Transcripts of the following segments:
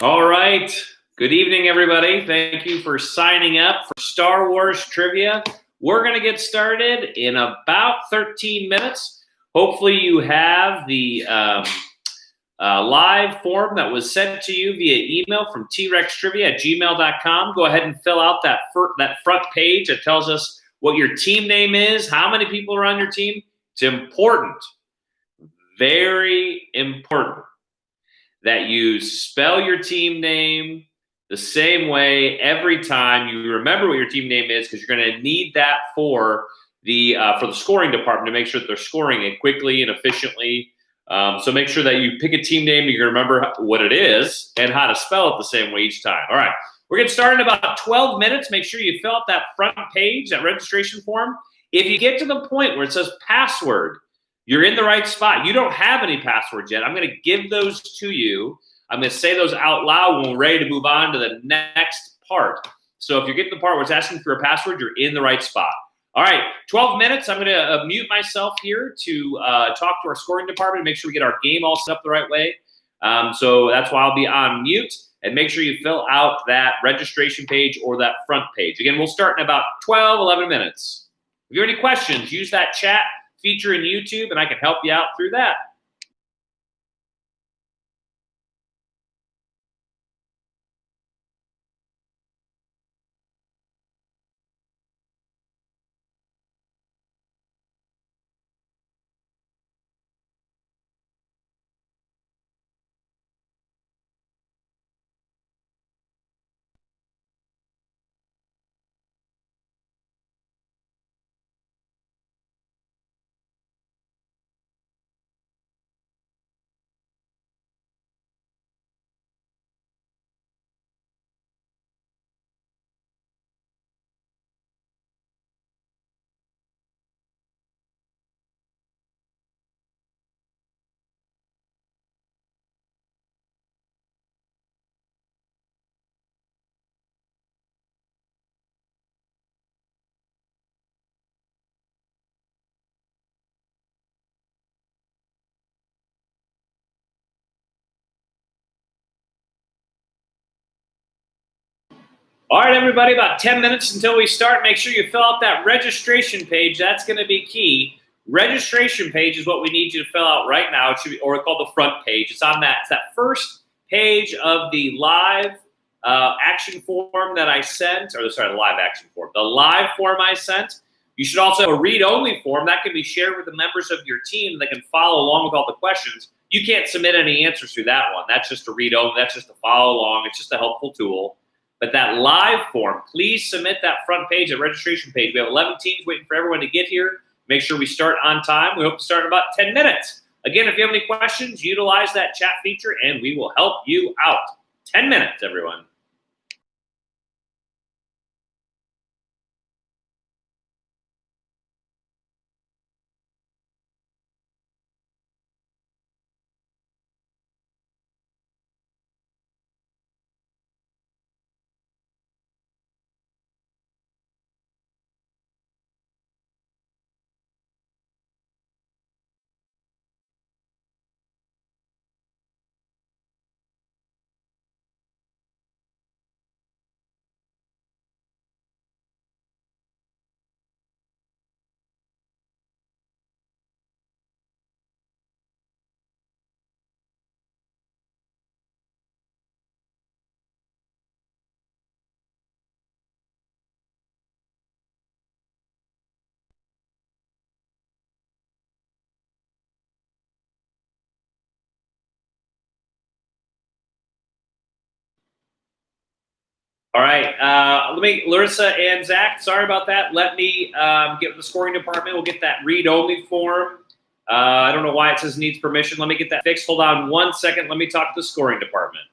All right. Good evening, everybody. Thank you for signing up for Star Wars Trivia. We're going to get started in about 13 minutes. Hopefully, you have the live form that was sent to you via email from trextrivia@gmail.com. Go ahead and fill out that front page that tells us what your team name is, how many people are on your team. It's important, very important, that you spell your team name the same way every time. You remember what your team name is, because you're going to need that for the scoring department to make sure that they're scoring it quickly and efficiently. So make sure that you pick a team name, you're going to remember what it is and how to spell it the same way each time. All right, we're getting started in about 12 minutes. Make sure you fill out that front page, that registration form. If you get to the point where it says password, you're in the right spot. You don't have any passwords yet. I'm going to give those to you. I'm going to say those out loud when we're ready to move on to the next part. So if you're getting the part where it's asking for a password, you're in the right spot. All right, 12 minutes. I'm going to mute myself here to talk to our scoring department and make sure we get our game all set up the right way. So that's why I'll be on mute. And make sure you fill out that registration page or that front page. Again, we'll start in about 12, 11 minutes. If you have any questions, use that chat feature in YouTube, and I can help you out through that. All right, everybody, about 10 minutes until we start. Make sure you fill out that registration page. That's going to be key. Registration page is what we need you to fill out right now. It should be, or called the front page. It's on that. It's that first page of the live action form that I sent, or sorry, the live action form. The live form I sent. You should also have a read-only form that can be shared with the members of your team that can follow along with all the questions. You can't submit any answers through that one. That's just a read-only. That's just to follow along. It's just a helpful tool. But that live form, please submit that front page, that registration page. We have 11 teams waiting for everyone to get here. Make sure we start on time. We hope to start in about 10 minutes. Again, if you have any questions, utilize that chat feature, and we will help you out. 10 minutes, everyone. All right, Larissa and Zach, sorry about that. Let me get with the scoring department. We'll get that read-only form. I don't know why it says needs permission. Let me get that fixed. Hold on 1 second. Let me talk to the scoring department.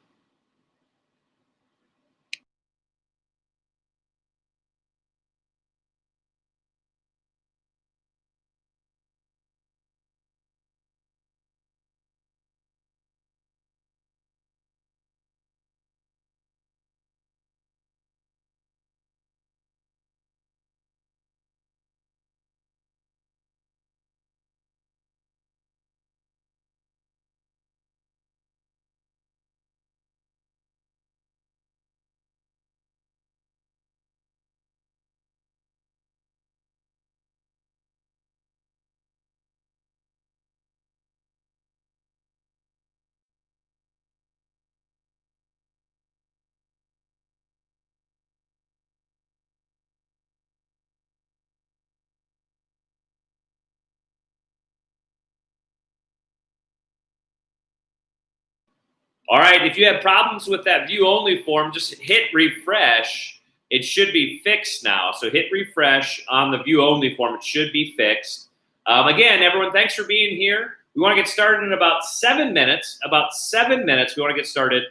All right, if you have problems with that view only form, just hit refresh. It should be fixed now. So hit refresh on the view only form. It should be fixed. Again, everyone, thanks for being here. We want to get started in about 7 minutes. About 7 minutes, we want to get started.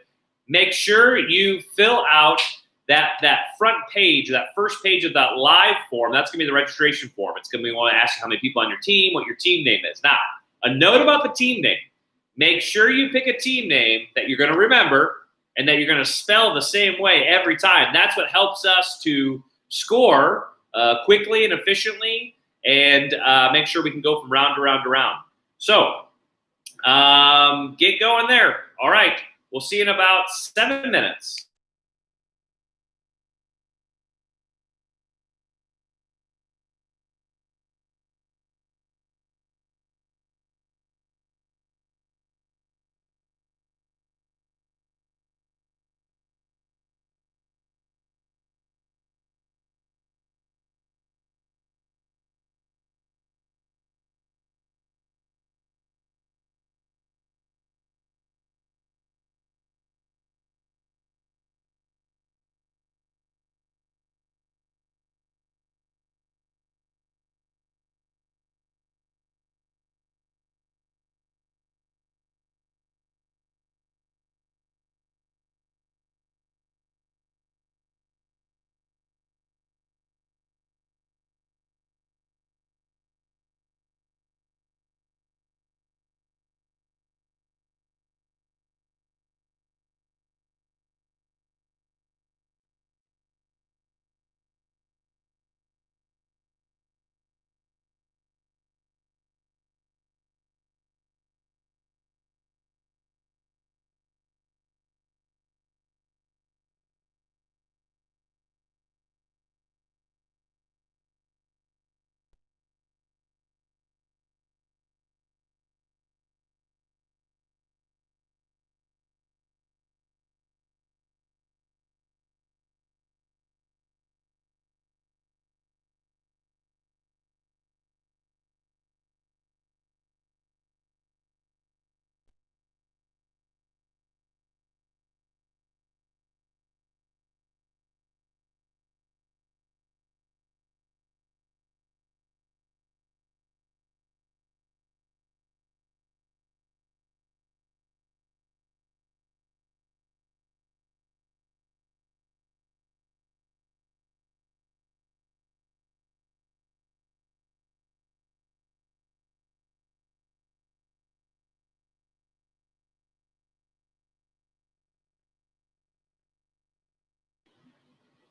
Make sure you fill out that front page, that first page of that live form. That's going to be the registration form. It's going to be want to ask you how many people on your team, what your team name is. Now, a note about the team name. Make sure you pick a team name that you're going to remember and that you're going to spell the same way every time. That's what helps us to score quickly and efficiently and make sure we can go from round to round to round. So get going there. All right. We'll see you in about 7 minutes.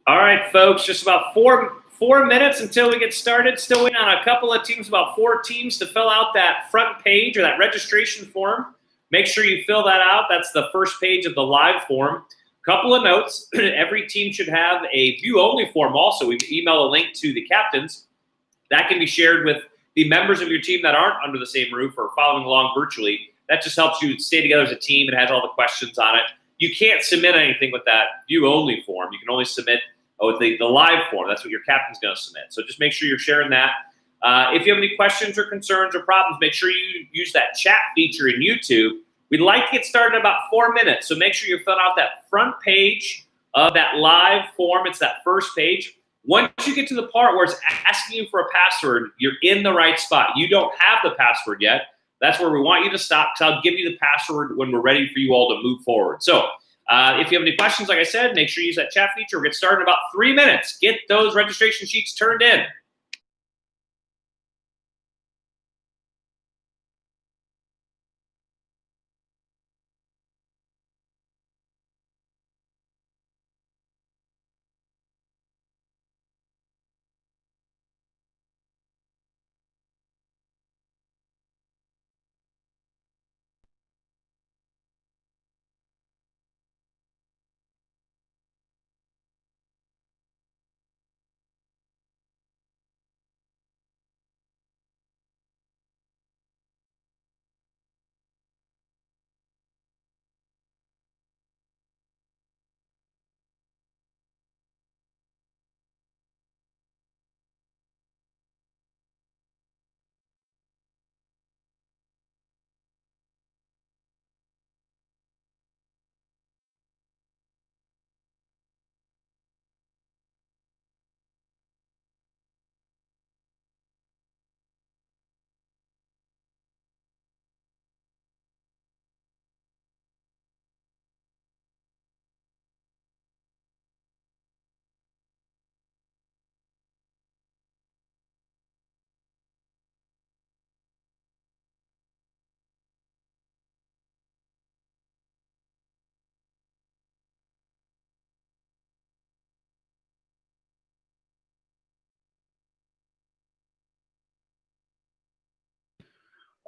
All right, folks, just about four minutes until we get started. Still waiting on a couple of teams, about 4 teams to fill out that front page or that registration form. Make sure you fill that out. That's the first page of the live form. Couple of notes. Every team should have a view-only form also. We email a link to the captains. That can be shared with the members of your team that aren't under the same roof or following along virtually. That just helps you stay together as a team. It has all the questions on it. You can't submit anything with that view-only form. You can only submit the live form. That's what your captain's going to submit. So just make sure you're sharing that. If you have any questions or concerns or problems, make sure you use that chat feature in YouTube. We'd like to get started in about 4 minutes, so make sure you fill out that front page of that live form. It's that first page. Once you get to the part where it's asking you for a password, you're in the right spot. You don't have the password yet. That's where we want you to stop, because I'll give you the password when we're ready for you all to move forward. So if you have any questions, like I said, make sure you use that chat feature. We'll get started in about 3 minutes. Get those registration sheets turned in.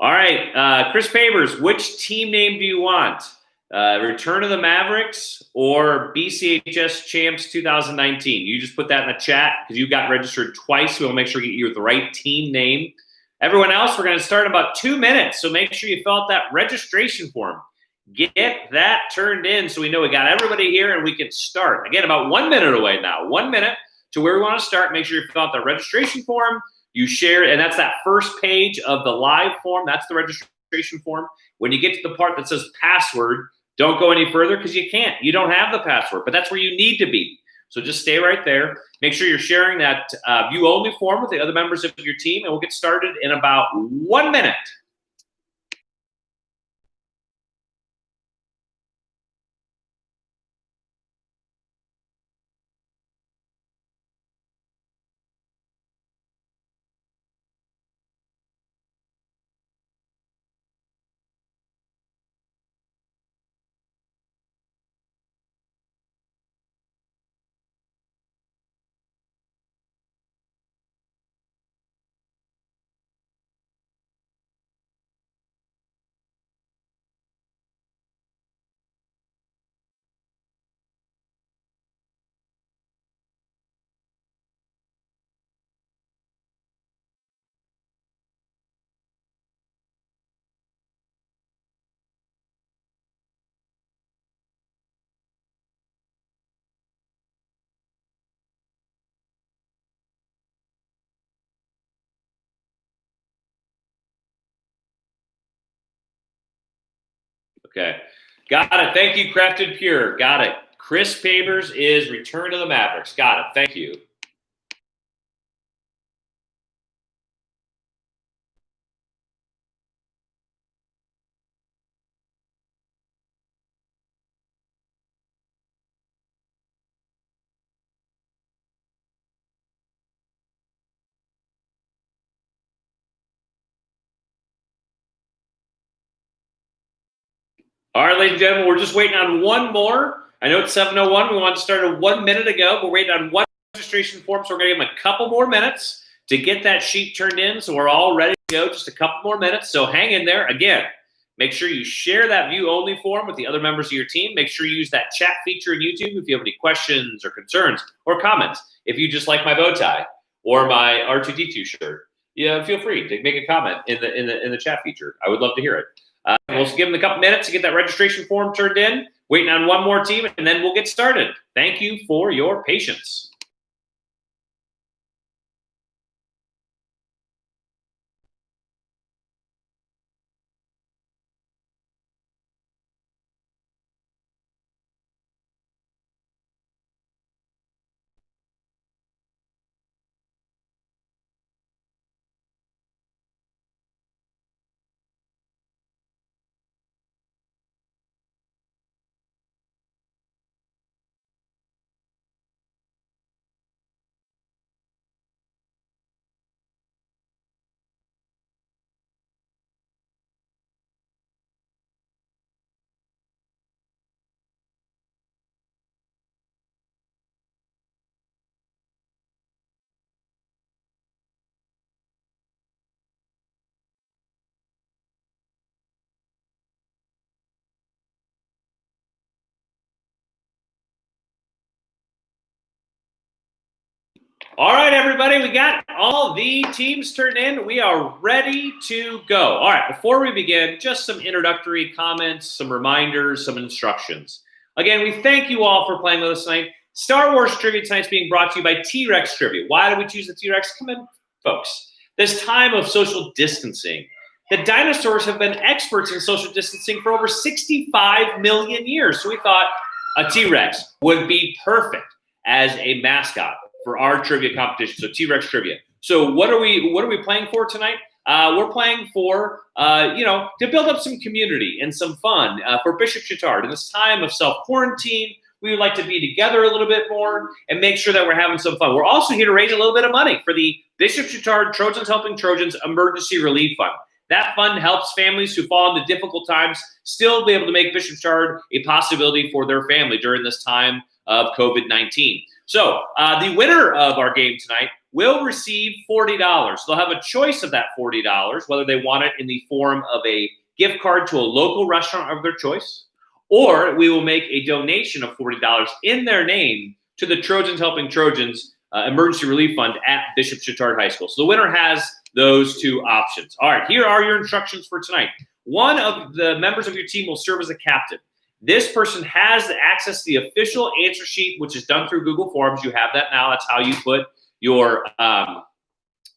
All right, Chris Pavers, which team name do you want? Return of the Mavericks or BCHS Champs 2019? You just put that in the chat because you got registered twice. We'll make sure we get you the right team name. Everyone else, we're going to start in about 2 minutes, so make sure you fill out that registration form. Get that turned in so we know we got everybody here and we can start. Again, about 1 minute away now. 1 minute to where we want to start. Make sure you fill out the registration form. You share, and that's that first page of the live form. That's the registration form. When you get to the part that says password, don't go any further because you can't. You don't have the password, but that's where you need to be. So just stay right there. Make sure you're sharing that view-only form with the other members of your team, and we'll get started in about 1 minute. Okay. Got it. Thank you, Crafted Pure. Got it. Chris Pavers is Return to the Mavericks. Got it. Thank you. All right, ladies and gentlemen, we're just waiting on one more. I know it's 7:01. We wanted to start 1 minute ago. We're waiting on one registration form, so we're going to give them a couple more minutes to get that sheet turned in. So we're all ready to go. Just a couple more minutes. So hang in there. Again, make sure you share that view-only form with the other members of your team. Make sure you use that chat feature in YouTube if you have any questions or concerns or comments. If you just like my bow tie or my R2D2 shirt, yeah, feel free to make a comment in the chat feature. I would love to hear it. We'll give them a couple minutes to get that registration form turned in. Waiting on one more team, and then we'll get started. Thank you for your patience. All right, everybody, we got all the teams turned in. We are ready to go. All right, before we begin, just some introductory comments, some reminders, some instructions. Again, we thank you all for playing with us tonight. Star Wars Trivia tonight is being brought to you by T-Rex Trivia. Why do we choose the T-Rex? Come in, folks. This time of social distancing, the dinosaurs have been experts in social distancing for over 65 million years. So we thought a T-Rex would be perfect as a mascot for our trivia competition. So T-Rex Trivia. So what are we playing for tonight? We're playing for to build up some community and some fun for Bishop Chatard. In this time of self-quarantine, we would like to be together a little bit more and make sure that we're having some fun. We're also here to raise a little bit of money for the Bishop Chatard Trojans Helping Trojans Emergency Relief Fund. That fund helps families who fall into difficult times still be able to make Bishop Chatard a possibility for their family during this time of COVID-19. So the winner of our game tonight will receive $40. They'll have a choice of that $40, whether they want it in the form of a gift card to a local restaurant of their choice, or we will make a donation of $40 in their name to the Trojans Helping Trojans Emergency Relief Fund at Bishop Chatard High School. So the winner has those two options. All right, here are your instructions for tonight. One of the members of your team will serve as a captain. This person has access to the official answer sheet, which is done through Google Forms. You have that now. That's how you put your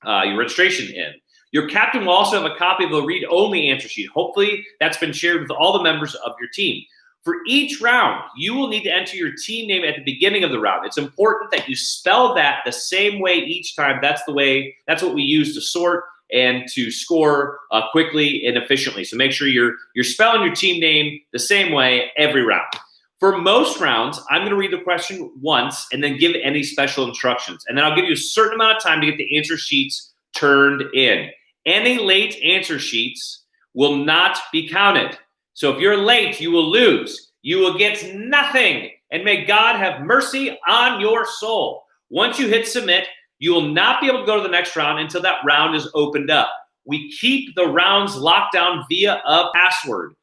registration in. Your captain will also have a copy of the read-only answer sheet. Hopefully, that's been shared with all the members of your team. For each round, you will need to enter your team name at the beginning of the round. It's important that you spell that the same way each time. That's what we use to sort and to score quickly and efficiently. So make sure you're spelling your team name the same way every round. For most rounds, I'm going to read the question once and then give any special instructions. And then I'll give you a certain amount of time to get the answer sheets turned in. Any late answer sheets will not be counted. So if you're late, you will lose. You will get nothing. And may God have mercy on your soul. Once you hit submit, you will not be able to go to the next round until that round is opened up. We keep the rounds locked down via a password.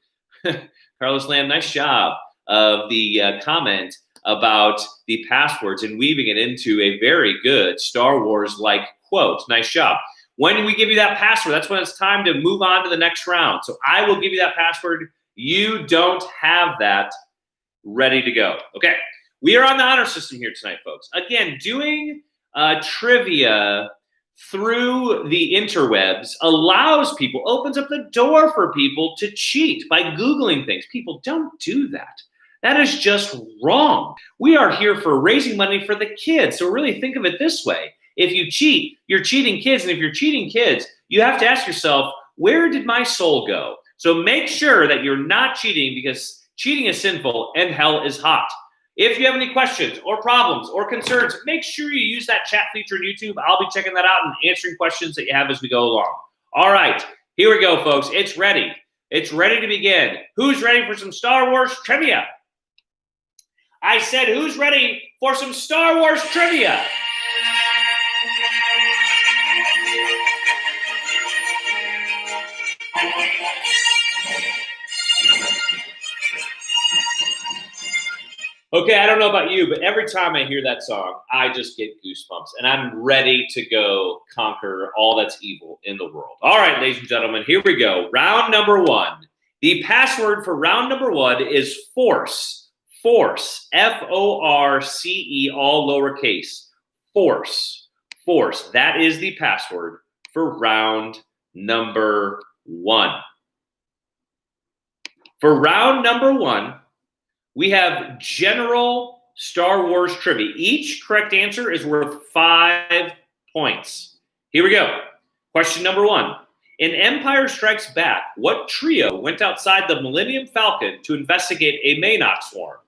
Carlos Lamb, nice job of the comment about the passwords and weaving it into a very good Star Wars-like quote. Nice job. When we give you that password, that's when it's time to move on to the next round. So I will give you that password. You don't have that ready to go. Okay, we are on the honor system here tonight, folks. Again, doing trivia through the interwebs opens up the door for people to cheat by Googling things. People, don't do that. That is just wrong. We are here for raising money for the kids. So really think of it this way. If you cheat, you're cheating kids. And if you're cheating kids, you have to ask yourself, where did my soul go? So make sure that you're not cheating, because cheating is sinful and hell is hot. If you have any questions or problems or concerns, make sure you use that chat feature on YouTube. I'll be checking that out and answering questions that you have as we go along. All right, here we go, folks. It's ready. It's ready to begin. Who's ready for some Star Wars trivia? I said, who's ready for some Star Wars trivia? Okay, I don't know about you, but every time I hear that song, I just get goosebumps, and I'm ready to go conquer all that's evil in the world. All right, ladies and gentlemen, here we go. Round number one. The password for round number one is FORCE. FORCE. F-O-R-C-E, all lowercase. FORCE. FORCE. That is the password for round number one. For round number one, we have general Star Wars trivia. Each correct answer is worth 5 points. Here we go. Question number one. In Empire Strikes Back, what trio went outside the Millennium Falcon to investigate a Maynock swarm?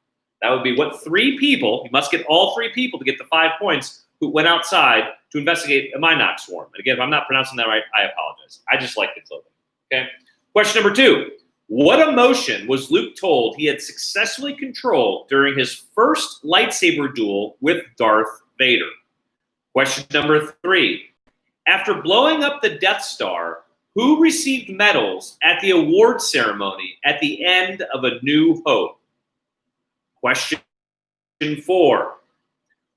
That would be what 3 people, you must get all 3 people to get the 5 points, who went outside to investigate a Maynock swarm. And again, if I'm not pronouncing that right, I apologize. I just like the clothing. Okay. Question number two. What emotion was Luke told he had successfully controlled during his first lightsaber duel with Darth Vader? Question number 3. After blowing up the Death Star, who received medals at the award ceremony at the end of A New Hope? Question 4.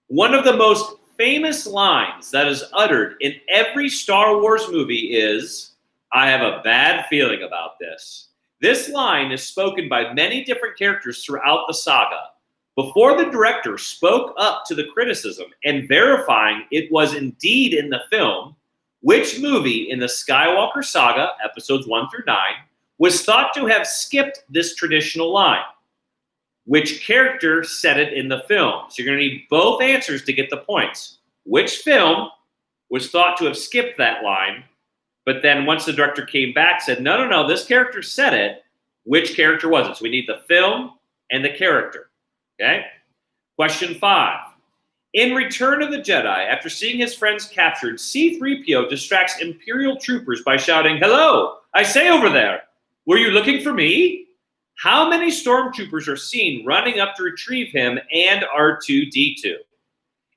One of the most famous lines that is uttered in every Star Wars movie is, "I have a bad feeling about this." This line is spoken by many different characters throughout the saga. Before the director spoke up to the criticism and verifying it was indeed in the film, which movie in the Skywalker saga, episodes 1 through 9, was thought to have skipped this traditional line? Which character said it in the film? So you're going to need both answers to get the points. Which film was thought to have skipped that line? But then once the director came back, said, no, this character said it. Which character was it? So we need the film and the character. Okay? Question 5. In Return of the Jedi, after seeing his friends captured, C-3PO distracts Imperial troopers by shouting, "Hello, I say over there, were you looking for me?" How many stormtroopers are seen running up to retrieve him and R2-D2?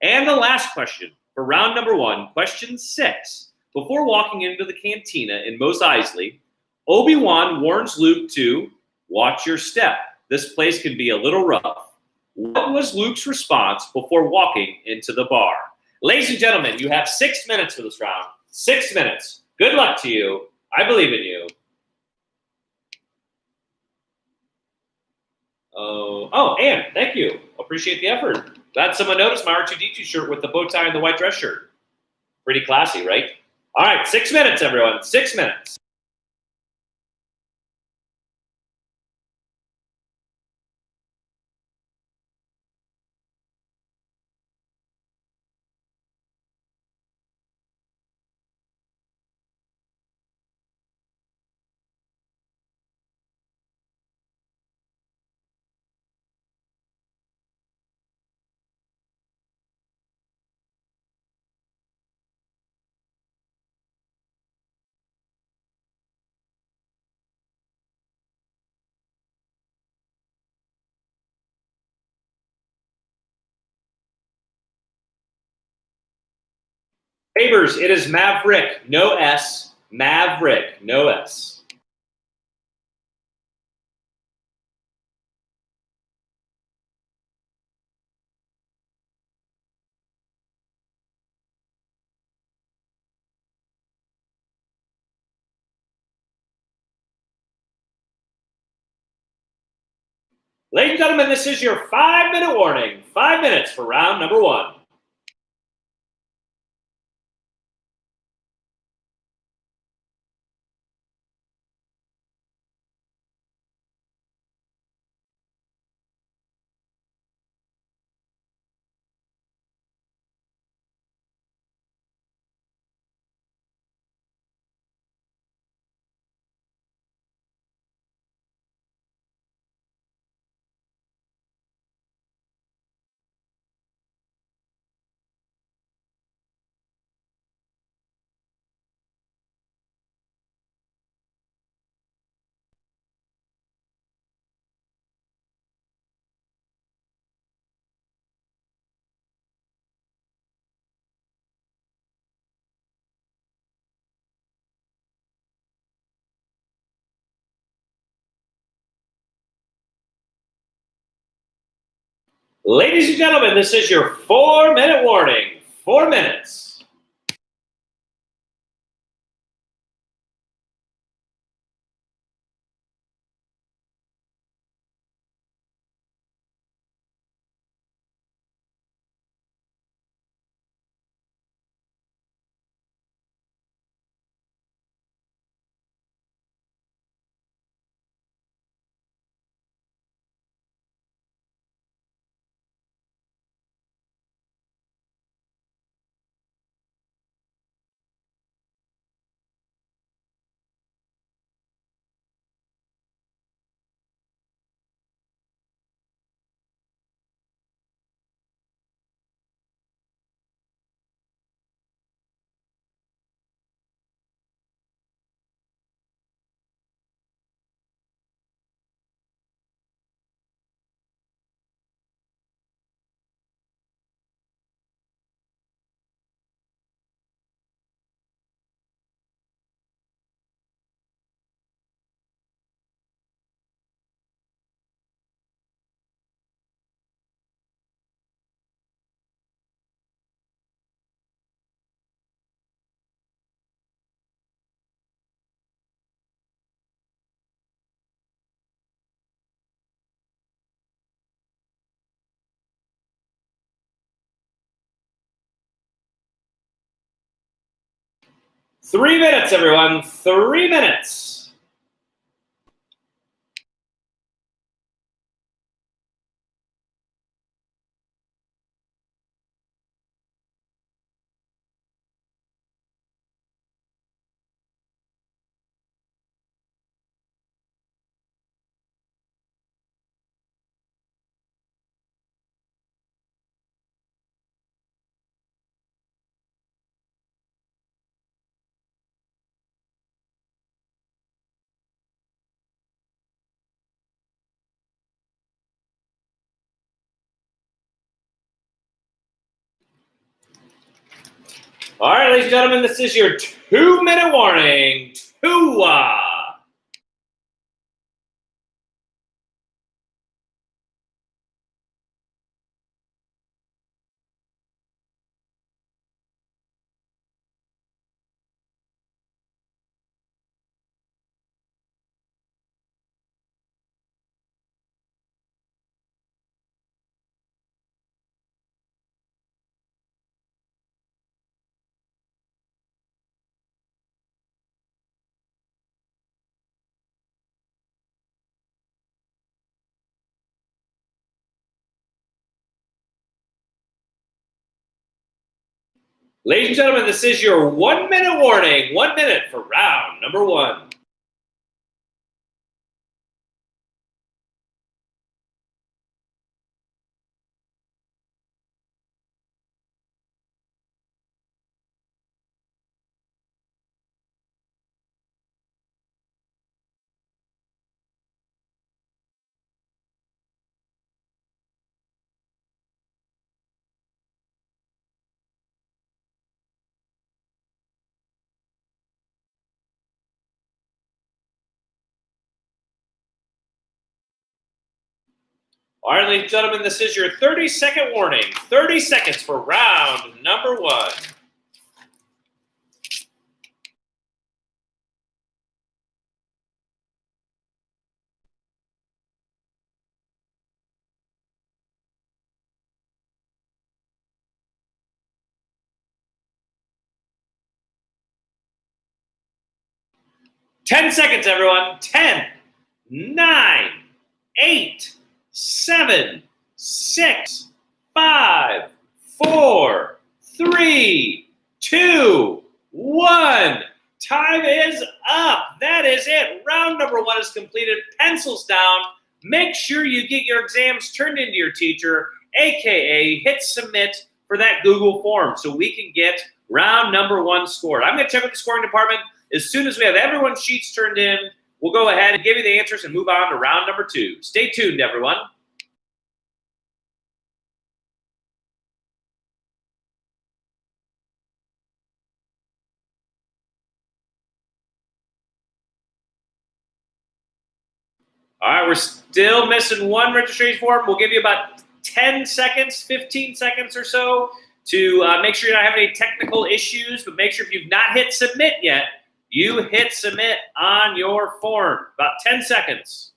And the last question. For round number 1, question 6. Before walking into the cantina in Mos Eisley, Obi-Wan warns Luke to watch your step. This place can be a little rough. What was Luke's response before walking into the bar? Ladies and gentlemen, you have 6 minutes for this round. 6 minutes. Good luck to you. I believe in you. Anne, thank you. Appreciate the effort. Glad someone noticed my R2-D2 shirt with the bow tie and the white dress shirt. Pretty classy, right? All right, 6 minutes, everyone. 6 minutes. Favors, it is Maverick, no S. Maverick, no S. Ladies and gentlemen, this is your 5-minute warning. 5 minutes for round number 1. Ladies and gentlemen, this is your 4-minute warning. 4 minutes. Three minutes, everyone. 3 minutes. All right, ladies and gentlemen, this is your 2-minute warning. Tua. Ladies and gentlemen, this is your 1-minute warning. 1 minute for round number 1. All right, ladies and gentlemen, this is your 30-second warning. 30 seconds for round number 1. Ten seconds, everyone. 10, 9, 8, 7, 6, 5, 4, 3, 2, 1. Time is up. That is it. Round number 1 is completed. Pencils down. Make sure you get your exams turned into your teacher, aka hit submit for that Google form so we can get round number 1 scored. I'm going to check with the scoring department. As soon as we have everyone's sheets turned in, we'll go ahead and give you the answers and move on to round number 2. Stay tuned, everyone. All right, we're still missing 1 registration form. We'll give you about 10 seconds, 15 seconds or so to make sure you're not having any technical issues, but make sure if you've not hit submit yet, you hit submit on your form. About 10 seconds.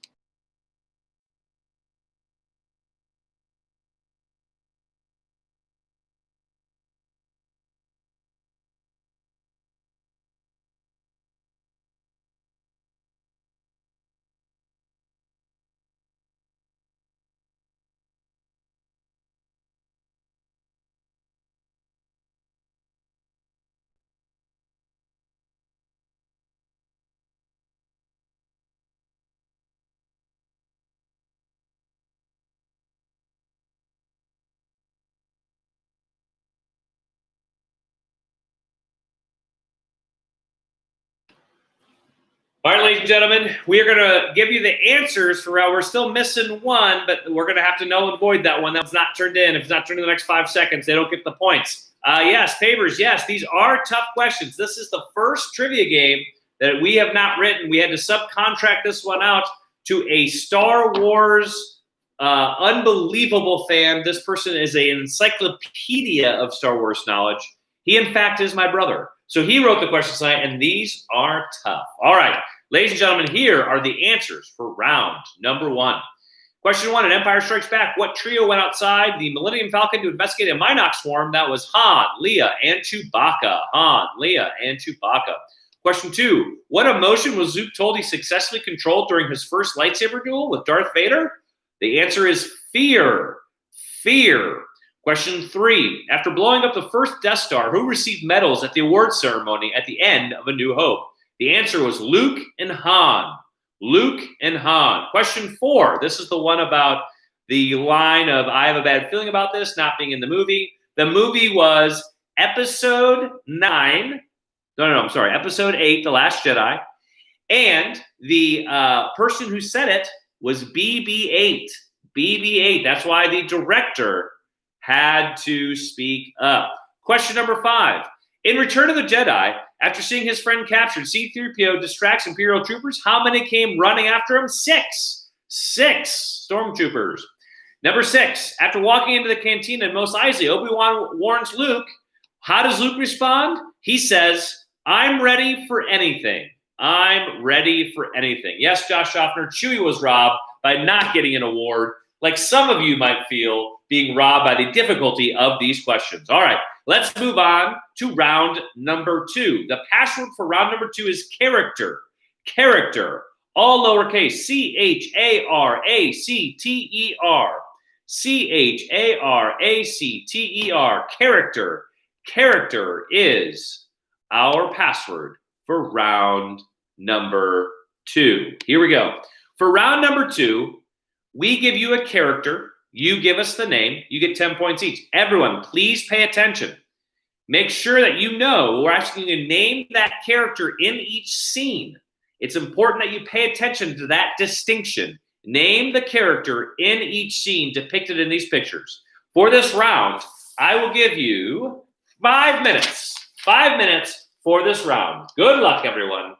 All right, ladies and gentlemen, we are going to give you the answers for we're still missing 1, but we're going to have to null and avoid that one. That's not turned in. If it's not turned in the next 5 seconds, they don't get the points. Yes, Pavers, yes, these are tough questions. This is the first trivia game that we have not written. We had to subcontract this one out to a Star Wars unbelievable fan. This person is an encyclopedia of Star Wars knowledge. He, in fact, is my brother. So he wrote the questions tonight, and these are tough. All right, ladies and gentlemen, here are the answers for round number 1. Question 1, in Empire Strikes Back, what trio went outside the Millennium Falcon to investigate a Minox swarm? That was Han, Leia, and Chewbacca. Han, Leia, and Chewbacca. Question 2, what emotion was Luke told he successfully controlled during his first lightsaber duel with Darth Vader? The answer is fear. Fear. Question 3, after blowing up the first Death Star, who received medals at the awards ceremony at the end of A New Hope? The answer was Luke and Han. Luke and Han. Question 4, this is the one about the line of, I have a bad feeling about this, not being in the movie. The movie was Episode 9. Episode 8, The Last Jedi. And the person who said it was BB-8. BB-8. That's why the director had to speak up. Question number 5. In Return of the Jedi, after seeing his friend captured, C-3PO distracts Imperial troopers. How many came running after him? 6. 6 stormtroopers. Number 6, after walking into the cantina and Mos Eisley, Obi-Wan warns Luke. How does Luke respond? He says, I'm ready for anything. I'm ready for anything. Yes, Josh Schaffner, Chewie was robbed by not getting an award, like some of you might feel being robbed by the difficulty of these questions. All right, let's move on to round number 2. The password for round number 2 is character. Character, all lowercase, C-H-A-R-A-C-T-E-R. C-H-A-R-A-C-T-E-R, character. Character is our password for round number 2. Here we go. For round number 2, we give you a character. You give us the name. You get 10 points each. Everyone, please pay attention. Make sure that you know we're asking you to name that character in each scene. It's important that you pay attention to that distinction. Name the character in each scene depicted in these pictures. For this round, I will give you 5 minutes. 5 minutes for this round. Good luck, everyone.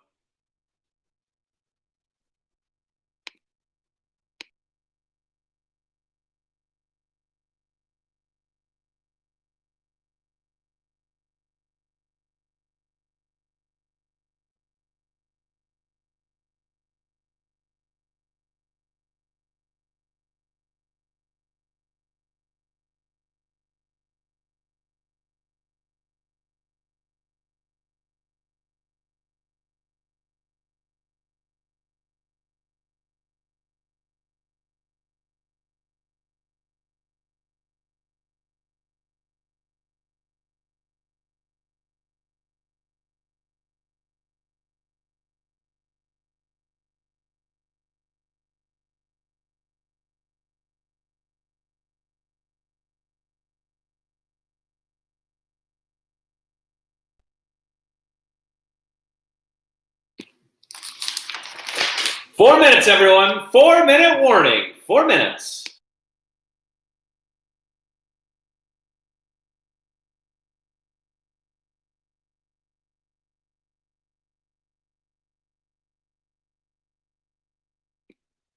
Four minutes, everyone. 4-minute warning. 4 minutes.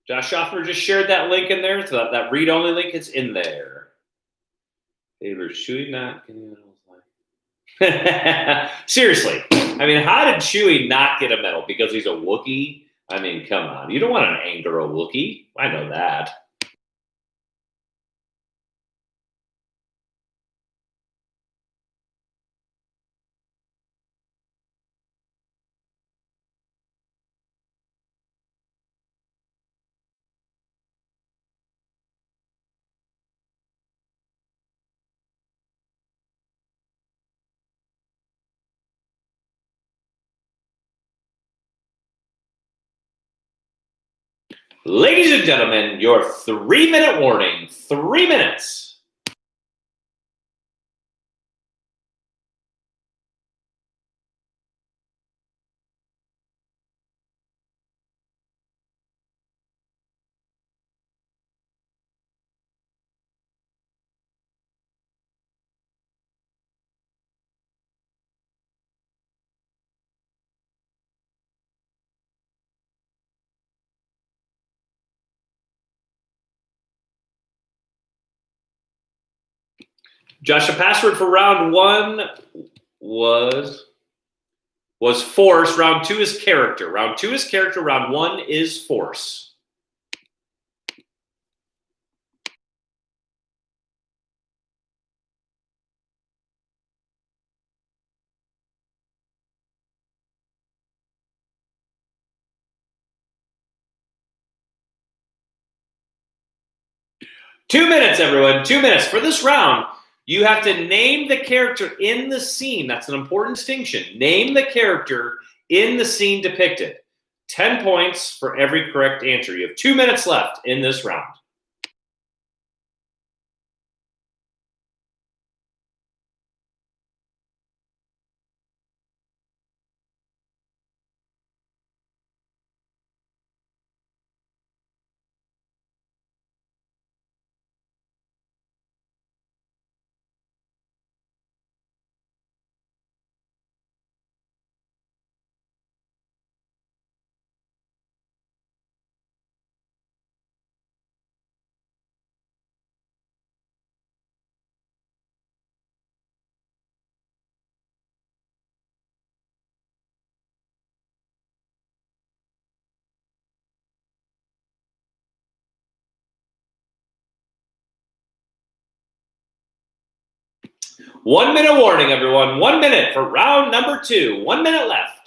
Josh Schaffner just shared that link in there, so that read-only link is in there. Taylor Chewie not getting a medal. Seriously, I mean, how did Chewie not get a medal? Because he's a Wookiee? I mean, come on. You don't want to anger a Wookiee. I know that. Ladies and gentlemen, your 3-minute warning. 3 minutes. Josh, the password for round 1 was force. Round 2 is character. Round 2 is character. Round 1 is force. Two minutes, everyone. 2 minutes. For this round, you have to name the character in the scene. That's an important distinction. Name the character in the scene depicted. 10 points for every correct answer. You have 2 minutes left in this round. 1 minute warning, everyone. 1 minute for round number 2. 1 minute left.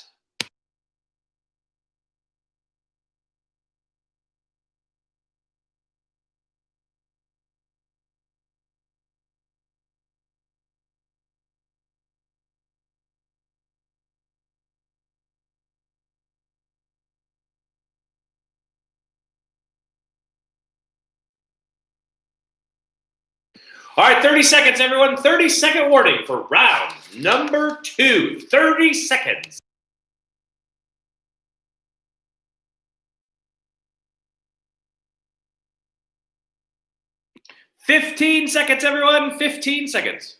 All right, 30 seconds, everyone. 30-second warning for round number 2. 30 seconds. $15 seconds, everyone. 15 seconds.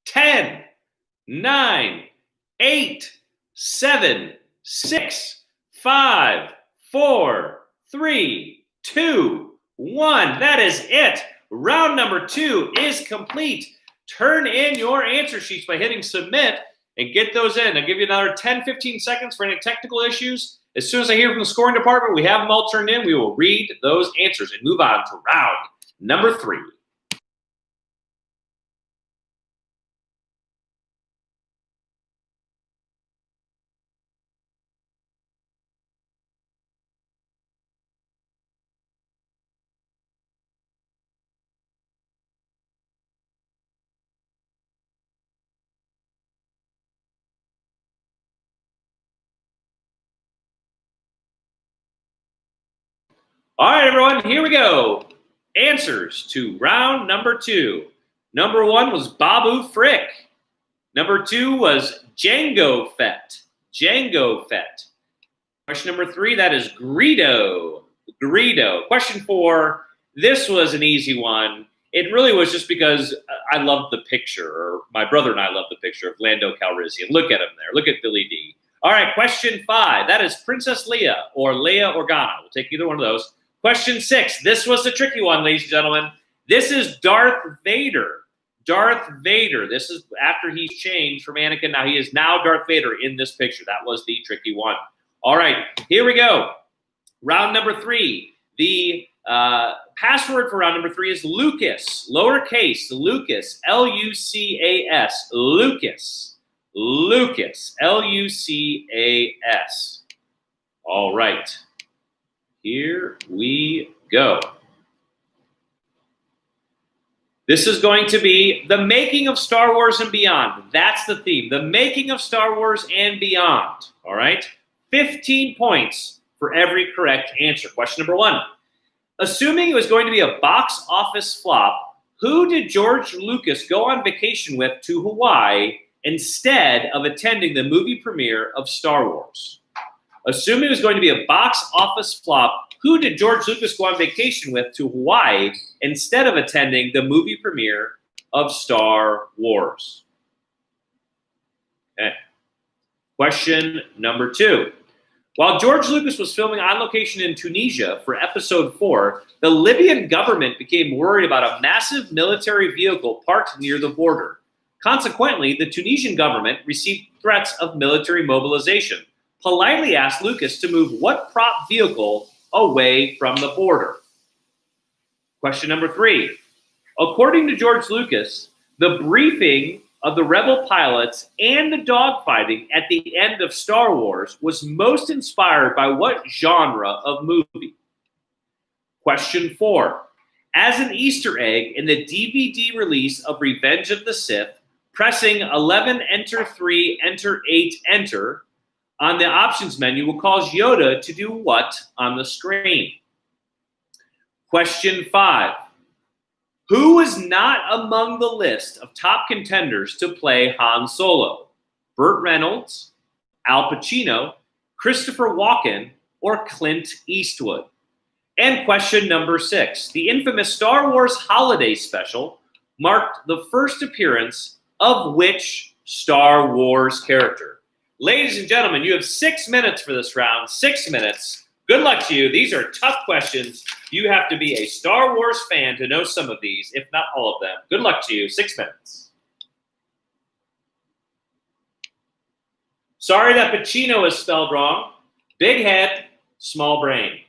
10, 9, 8, 7, 6, 5, 4, 3, 2, 1. That is it. Round number 2 is complete. Turn in your answer sheets by hitting submit and get those in. I'll give you another 10, 15 seconds for any technical issues. As soon as I hear from the scoring department, we have them all turned in. We will read those answers and move on to round number 3. All right, everyone, here we go. Answers to round number 2. Number 1 was Babu Frick. Number 2 was Jango Fett. Jango Fett. Question number 3, that is Greedo. Greedo. Question 4, this was an easy one. It really was just because I loved the picture, or my brother and I loved the picture of Lando Calrissian. Look at him there. Look at Billy D. All right, question 5, that is Princess Leia or Leia Organa. We'll take either one of those. Question 6, this was the tricky one, ladies and gentlemen. This is Darth Vader. Darth Vader. This is after he's changed from Anakin. Now he is now Darth Vader in this picture. That was the tricky one. All right, here we go. Round number 3. The password for round number 3 is Lucas. Lowercase, Lucas, L-U-C-A-S. Lucas. Lucas, L-U-C-A-S. All right. Here we go. This is going to be the making of Star Wars and beyond. That's the theme. The making of Star Wars and beyond. All right? 15 points for every correct answer. Question number 1. Assuming it was going to be a box office flop, who did George Lucas go on vacation with to Hawaii instead of attending the movie premiere of Star Wars? Assuming it was going to be a box office flop, who did George Lucas go on vacation with to Hawaii instead of attending the movie premiere of Star Wars? Okay. Question number 2. While George Lucas was filming on location in Tunisia for episode 4, the Libyan government became worried about a massive military vehicle parked near the border. Consequently, the Tunisian government received threats of military mobilization, politely asked Lucas to move what prop vehicle away from the border? Question number 3. According to George Lucas, the briefing of the rebel pilots and the dogfighting at the end of Star Wars was most inspired by what genre of movie? Question 4. As an Easter egg in the DVD release of Revenge of the Sith, pressing 11, enter 3, enter 8, enter on the options menu will cause Yoda to do what on the screen? Question 5. Who was not among the list of top contenders to play Han Solo? Burt Reynolds, Al Pacino, Christopher Walken, or Clint Eastwood? And question number 6. The infamous Star Wars Holiday Special marked the first appearance of which Star Wars character? Ladies and gentlemen, you have 6 minutes for this round. 6 minutes. Good luck to you. These are tough questions. You have to be a Star Wars fan to know some of these, if not all of them. Good luck to you. 6 minutes. Sorry that Pacino is spelled wrong. Big head, small brain.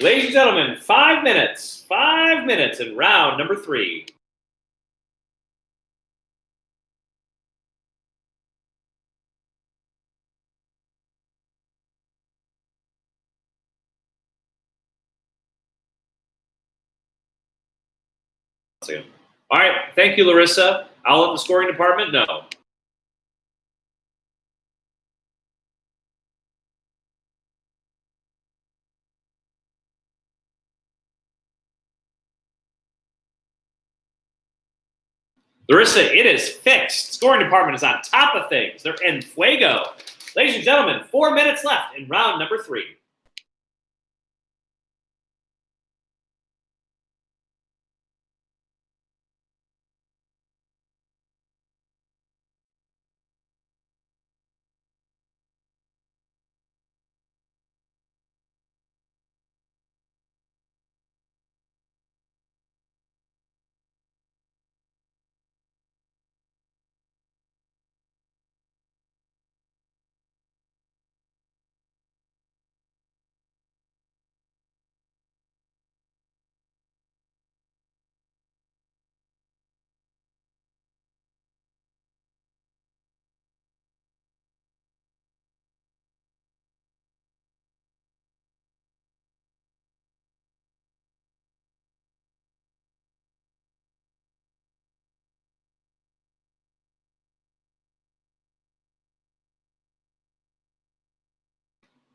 Ladies and gentlemen, 5 minutes. 5 minutes in round number 3. All right. Thank you, Larissa. I'll let the scoring department know. Larissa, it is fixed. Scoring department is on top of things. They're en fuego. Ladies and gentlemen, 4 minutes left in round number 3.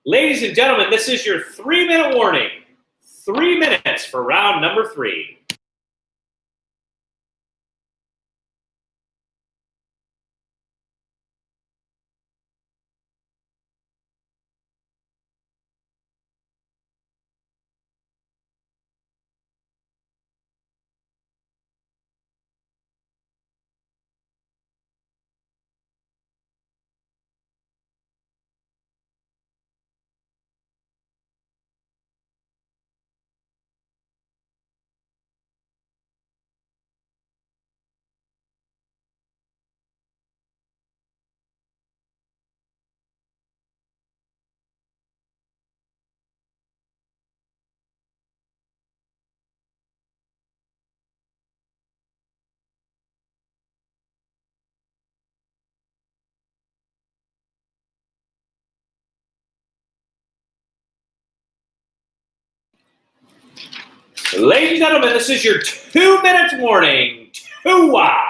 Ladies and gentlemen, this is your 3-minute warning. 3 minutes for round number 3. Ladies and gentlemen, this is your 2-minute warning. Tua.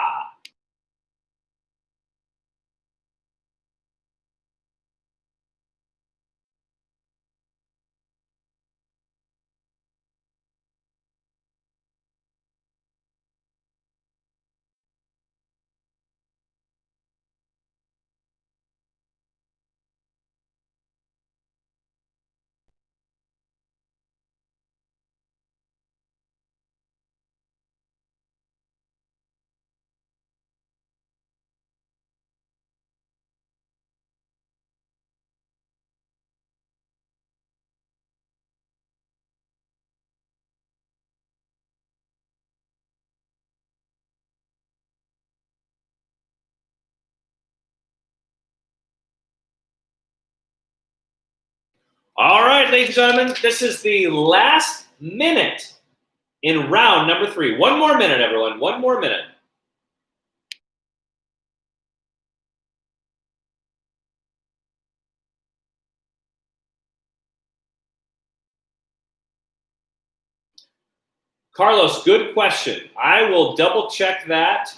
All right, ladies and gentlemen, this is the last minute in round number 3. 1 more minute, everyone. 1 more minute. Carlos, good question. I will double check that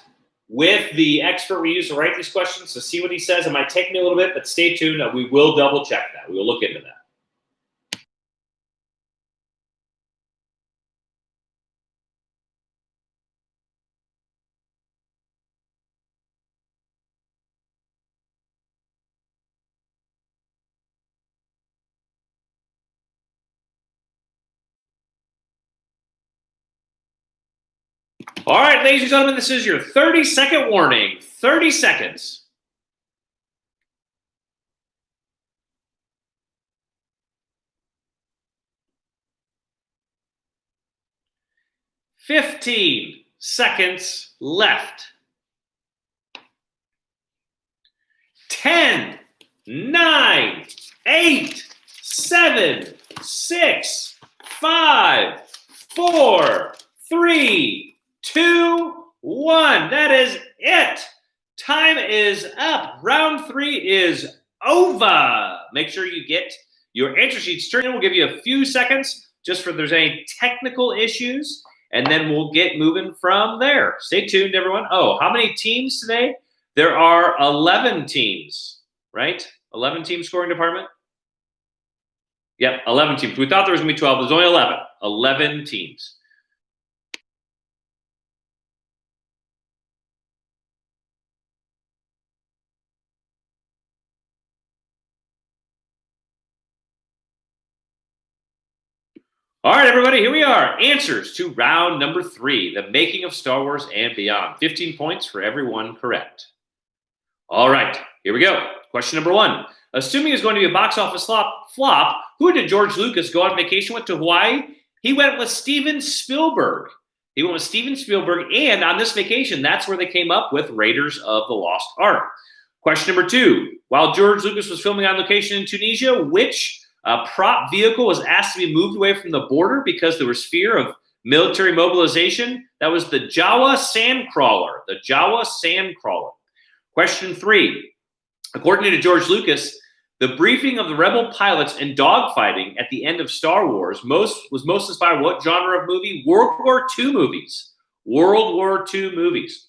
with the expert we use to write these questions to see what he says. It might take me a little bit, but stay tuned. We will double check that. We will look into that. All right, ladies and gentlemen, this is your 30-second warning. 30 seconds. $15 seconds left. 10, 9, 8, 7, 6, 5, 4, 3, 2, 1. That is it. Time is up. Round 3 is over. Make sure you get your answer sheets turned in. We'll give you a few seconds just for if there's any technical issues, and then we'll get moving from there. Stay tuned, everyone. Oh, how many teams today? There are 11 teams, right? 11 team scoring department? Yep, 11 teams. We thought there was going to be 12. There's only 11. 11 teams. All right, everybody, here we are. Answers to round number 3, the making of Star Wars and beyond. 15 points for everyone correct. All right, here we go. Question number 1. Assuming it's going to be a box office flop, who did George Lucas go on vacation with to Hawaii? He went with Steven Spielberg. He went with Steven Spielberg, and on this vacation, that's where they came up with Raiders of the Lost Ark. Question number 2. While George Lucas was filming on location in Tunisia, which prop vehicle was asked to be moved away from the border because there was fear of military mobilization? That was the Jawa Sandcrawler. The Jawa Sandcrawler. Question 3. According to George Lucas, the briefing of the rebel pilots and dogfighting at the end of Star Wars was most inspired what genre of movie? World War II movies. World War II movies.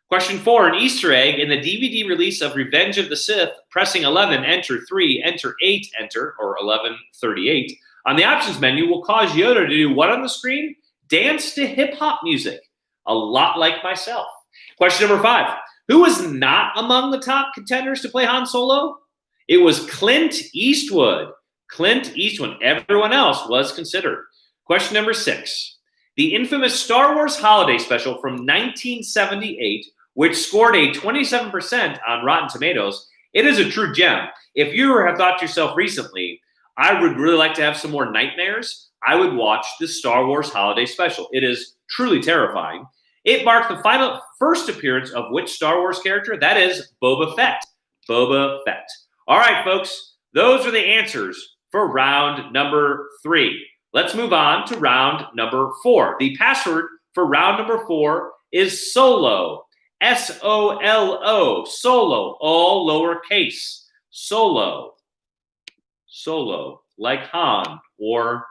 Question 4, an Easter egg in the DVD release of Revenge of the Sith, pressing 11, enter 3, enter 8, enter, or 1138, on the options menu will cause Yoda to do what on the screen? Dance to hip-hop music. A lot like myself. Question number 5, who was not among the top contenders to play Han Solo? It was Clint Eastwood. Clint Eastwood. Everyone else was considered. Question number 6, the infamous Star Wars Holiday Special from 1978, which scored a 27% on Rotten Tomatoes. It is a true gem. If you have thought to yourself recently, I would really like to have some more nightmares, I would watch the Star Wars Holiday Special. It is truly terrifying. It marked the first appearance of which Star Wars character? That is Boba Fett. Boba Fett. All right, folks, those are the answers for round number 3. Let's move on to round number 4. The password for round number 4 is SOLO. SOLO. Solo. All lowercase. Solo. Solo. Like Han, or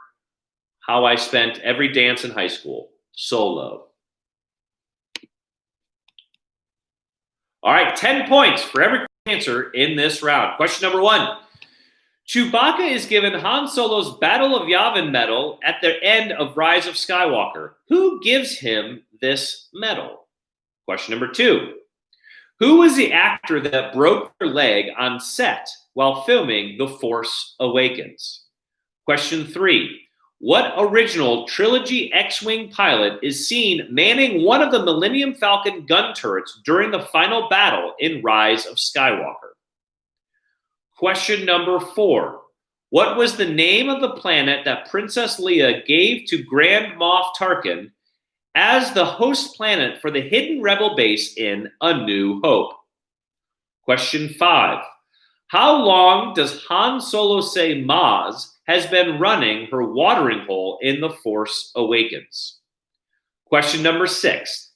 how I spent every dance in high school. Solo. All right, 10 points for every answer in this round. Question number 1. Chewbacca is given Han Solo's Battle of Yavin medal at the end of Rise of Skywalker. Who gives him this medal? Question number 2. Who was the actor that broke their leg on set while filming The Force Awakens? Question 3. What original trilogy X-Wing pilot is seen manning one of the Millennium Falcon gun turrets during the final battle in Rise of Skywalker? Question number 4. What was the name of the planet that Princess Leia gave to Grand Moff Tarkin as the host planet for the hidden rebel base in A New Hope? Question 5. How long does Han Solo say Maz has been running her watering hole in The Force Awakens? Question number 6.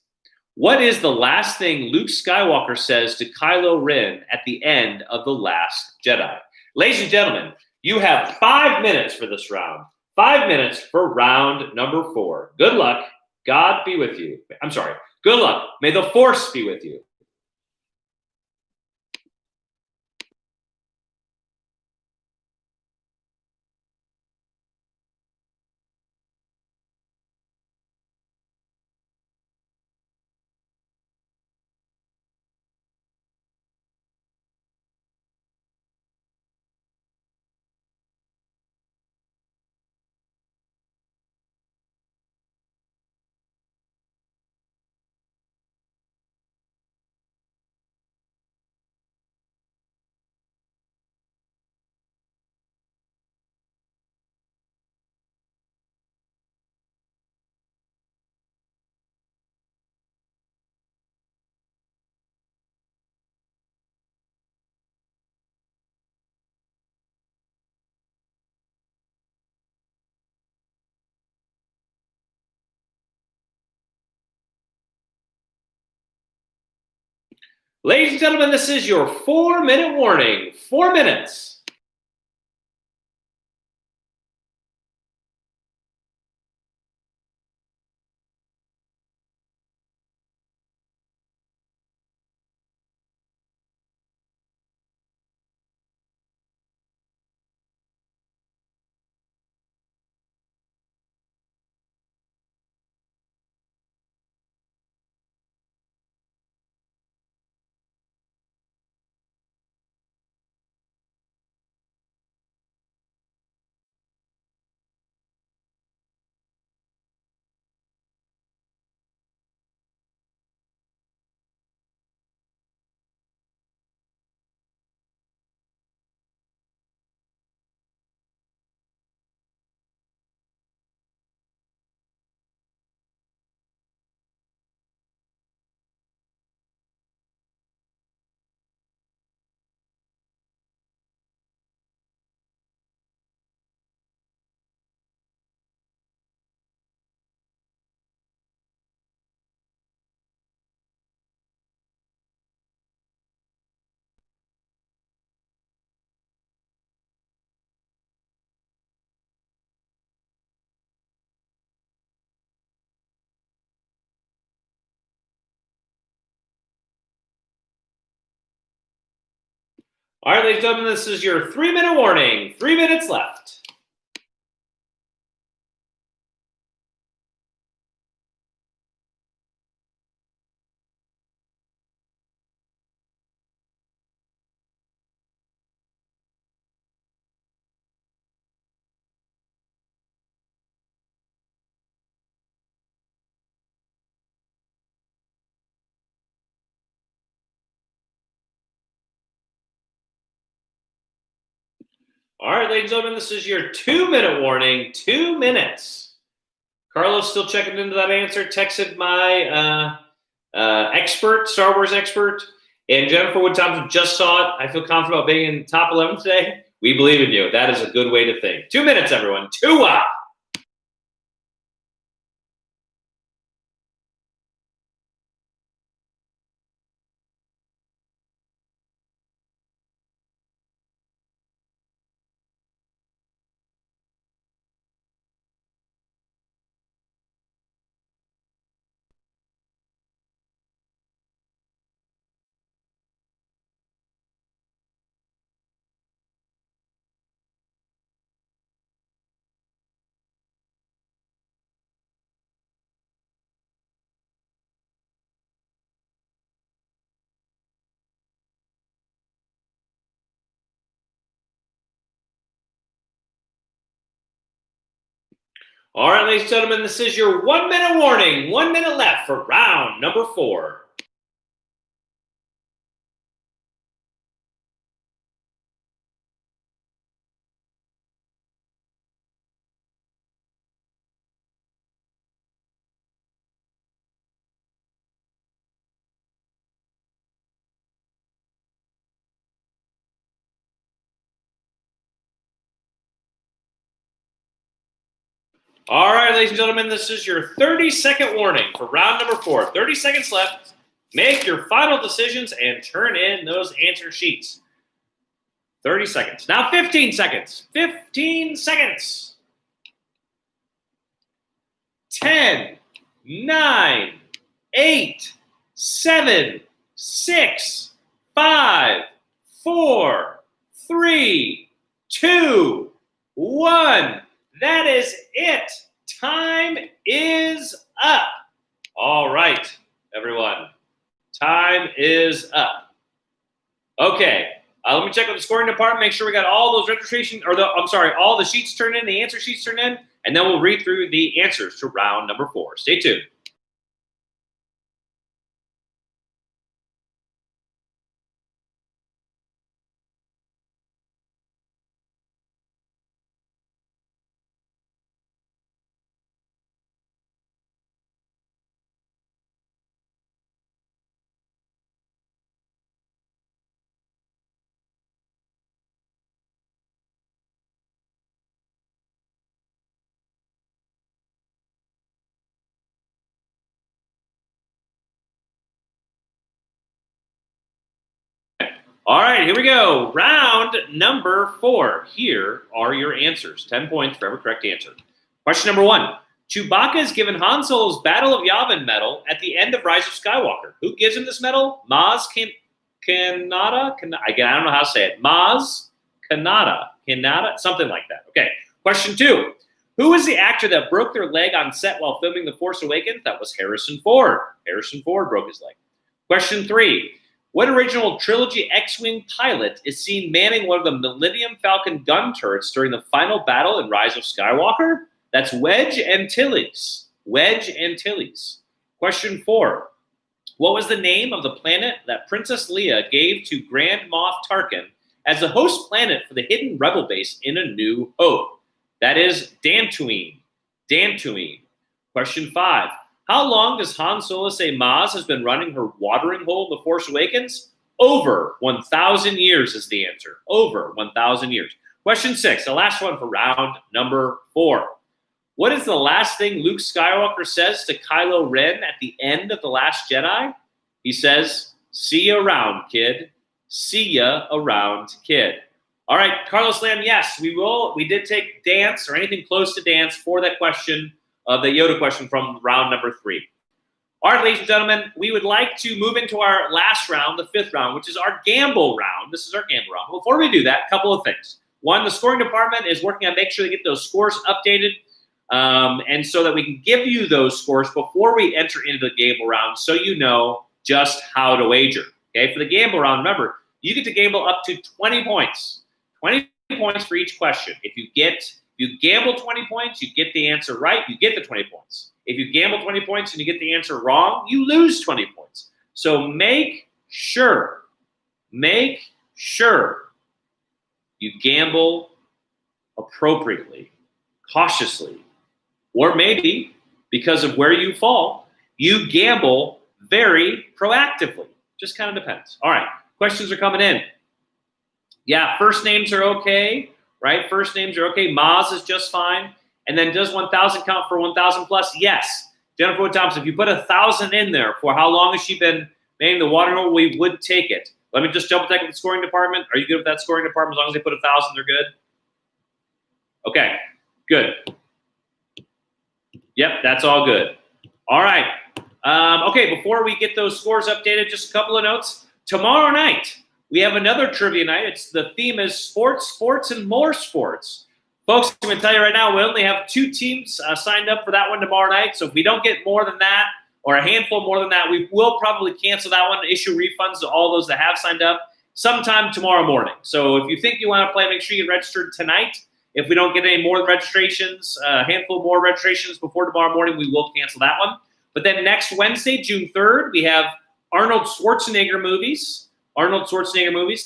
What is the last thing Luke Skywalker says to Kylo Ren at the end of The Last Jedi? Ladies and gentlemen, you have 5 minutes for this round. 5 minutes for round number 4. Good luck. God be with you. I'm sorry. Good luck. May the Force be with you. Ladies and gentlemen, this is your 4-minute warning. 4 minutes. All right, ladies and gentlemen, this is your 3-minute warning. 3 minutes left. All right, ladies and gentlemen, this is your 2-minute warning. 2 minutes. Carlos still checking into that answer. Texted my expert, Star Wars expert, and Jennifer Wood Thompson just saw it. I feel confident about being in top 11 today. We believe in you. That is a good way to think. 2 minutes, everyone. 2 up. All right, ladies and gentlemen, this is your 1-minute warning. 1 minute left for round number 4. All right, ladies and gentlemen, this is your 30-second warning for round number 4. 30 seconds left. Make your final decisions and turn in those answer sheets. 30 seconds. Now 15 seconds. 15 seconds. 10, 9, 8, 7, 6, 5, 4, 3, 2, 1. That is it. Time is up. All right, everyone. Time is up. Okay. Let me check with the scoring department, make sure we got all those all the sheets turned in, the answer sheets turned in, and then we'll read through the answers to round number 4. Stay tuned. All right, here we go. Round number 4. Here are your answers. 10 points for every correct answer. Question number 1. Chewbacca is given Han Solo's Battle of Yavin medal at the end of Rise of Skywalker. Who gives him this medal? Maz Kanata? Again, I don't know how to say it. Maz Kanata. Something like that. Okay. Question 2. Who was the actor that broke their leg on set while filming The Force Awakens? That was Harrison Ford. Harrison Ford broke his leg. Question 3. What original trilogy X-Wing pilot is seen manning one of the Millennium Falcon gun turrets during the final battle in Rise of Skywalker? That's Wedge Antilles. Wedge Antilles. Question 4. What was the name of the planet that Princess Leia gave to Grand Moff Tarkin as the host planet for the hidden rebel base in A New Hope? That is Dantooine. Dantooine. Question 5. How long does Han Solo say Maz has been running her watering hole in The Force Awakens? Over 1,000 years is the answer. Over 1,000 years. Question 6, the last one for round number 4. What is the last thing Luke Skywalker says to Kylo Ren at the end of The Last Jedi? He says, "See you around, kid. See ya around, kid." All right, Carlos Lamb, yes, we will. We did take dance or anything close to dance for that question. The Yoda question from round number 3. All right, ladies and gentlemen, we would like to move into our last round, the 5th round, which is our gamble round. This is our gamble round. Before we do that, a couple of things. One, the scoring department is working on making sure they get those scores updated, and so that we can give you those scores before we enter into the gamble round so you know just how to wager. Okay, for the gamble round, remember, you get to gamble up to 20 points. 20 points for each question. If you gamble 20 points, you get the answer right, you get the 20 points. If you gamble 20 points and you get the answer wrong, you lose 20 points. So make sure you gamble appropriately, cautiously, or maybe because of where you fall, you gamble very proactively. Just kind of depends. All right, questions are coming in. Yeah, first names are okay. Right? First names are okay. Maz is just fine. And then does 1,000 count for 1,000 plus? Yes. Jennifer Wood Thompson, if you put 1,000 in there for how long has she been manning the water hole, we would take it. Let me just double check with the scoring department. Are you good with that scoring department? As long as they put 1,000, they're good? Okay, good. Yep, that's all good. All right. Okay, before we get those scores updated, just a couple of notes. Tomorrow night, we have another trivia night. The theme is sports, sports, and more sports. Folks, I'm going to tell you right now, we only have 2 teams signed up for that one tomorrow night. So if we don't get more than that or a handful more than that, we will probably cancel that one, issue refunds to all those that have signed up sometime tomorrow morning. So if you think you want to play, make sure you get registered tonight. If we don't get any more registrations, a handful more registrations before tomorrow morning, we will cancel that one. But then next Wednesday, June 3rd, we have Arnold Schwarzenegger movies.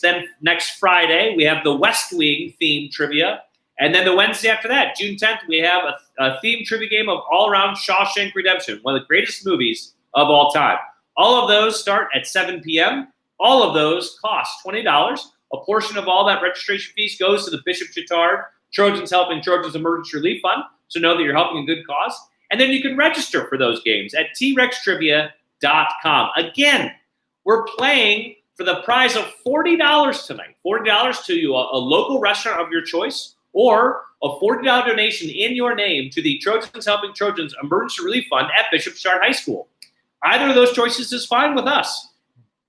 Then next Friday, we have the West Wing themed trivia. And then the Wednesday after that, June 10th, we have a themed trivia game of all around Shawshank Redemption, one of the greatest movies of all time. All of those start at 7 p.m. All of those cost $20. A portion of all that registration fees goes to the Bishop Chittard Trojans Helping Trojans Emergency Relief Fund. So know that you're helping a good cause. And then you can register for those games at trextrivia.com. Again, we're playing for the prize of $40 tonight. $40 to you, a local restaurant of your choice, or a $40 donation in your name to the Trojans Helping Trojans Emergency Relief Fund at Bishop Chittard High School. Either of those choices is fine with us.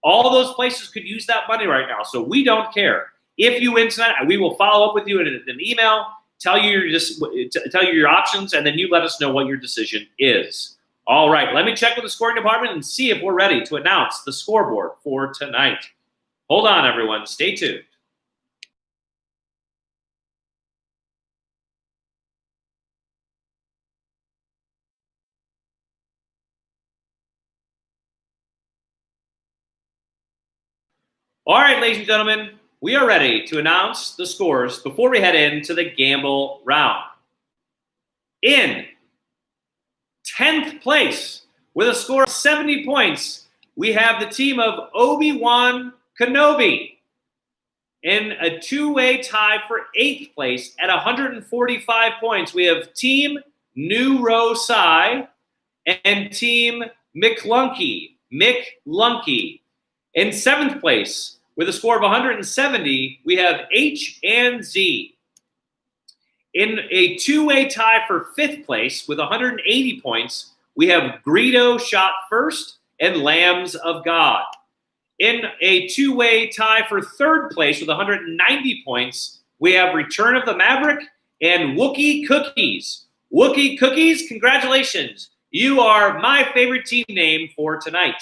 All of those places could use that money right now, so we don't care. If you win tonight, we will follow up with you in an email, tell you your options, and then you let us know what your decision is. All right, let me check with the scoring department and see if we're ready to announce the scoreboard for tonight. Hold on, everyone. Stay tuned. All right, ladies and gentlemen, we are ready to announce the scores before we head into the gamble round. In 10th place, with a score of 70 points, we have the team of Obi-Wan Kenobi. In a 2-way tie for 8th place at 145 points, we have Team New Rosai and Team McLunky. In 7th place, With a score of 170, we have H and Z. In a two-way tie for 5th place with 180 points, we have Greedo Shot First and Lambs of God. In a two-way tie for 3rd place with 190 points, we have Return of the Maverick and Wookie Cookies. Wookie Cookies, congratulations. You are my favorite team name for tonight.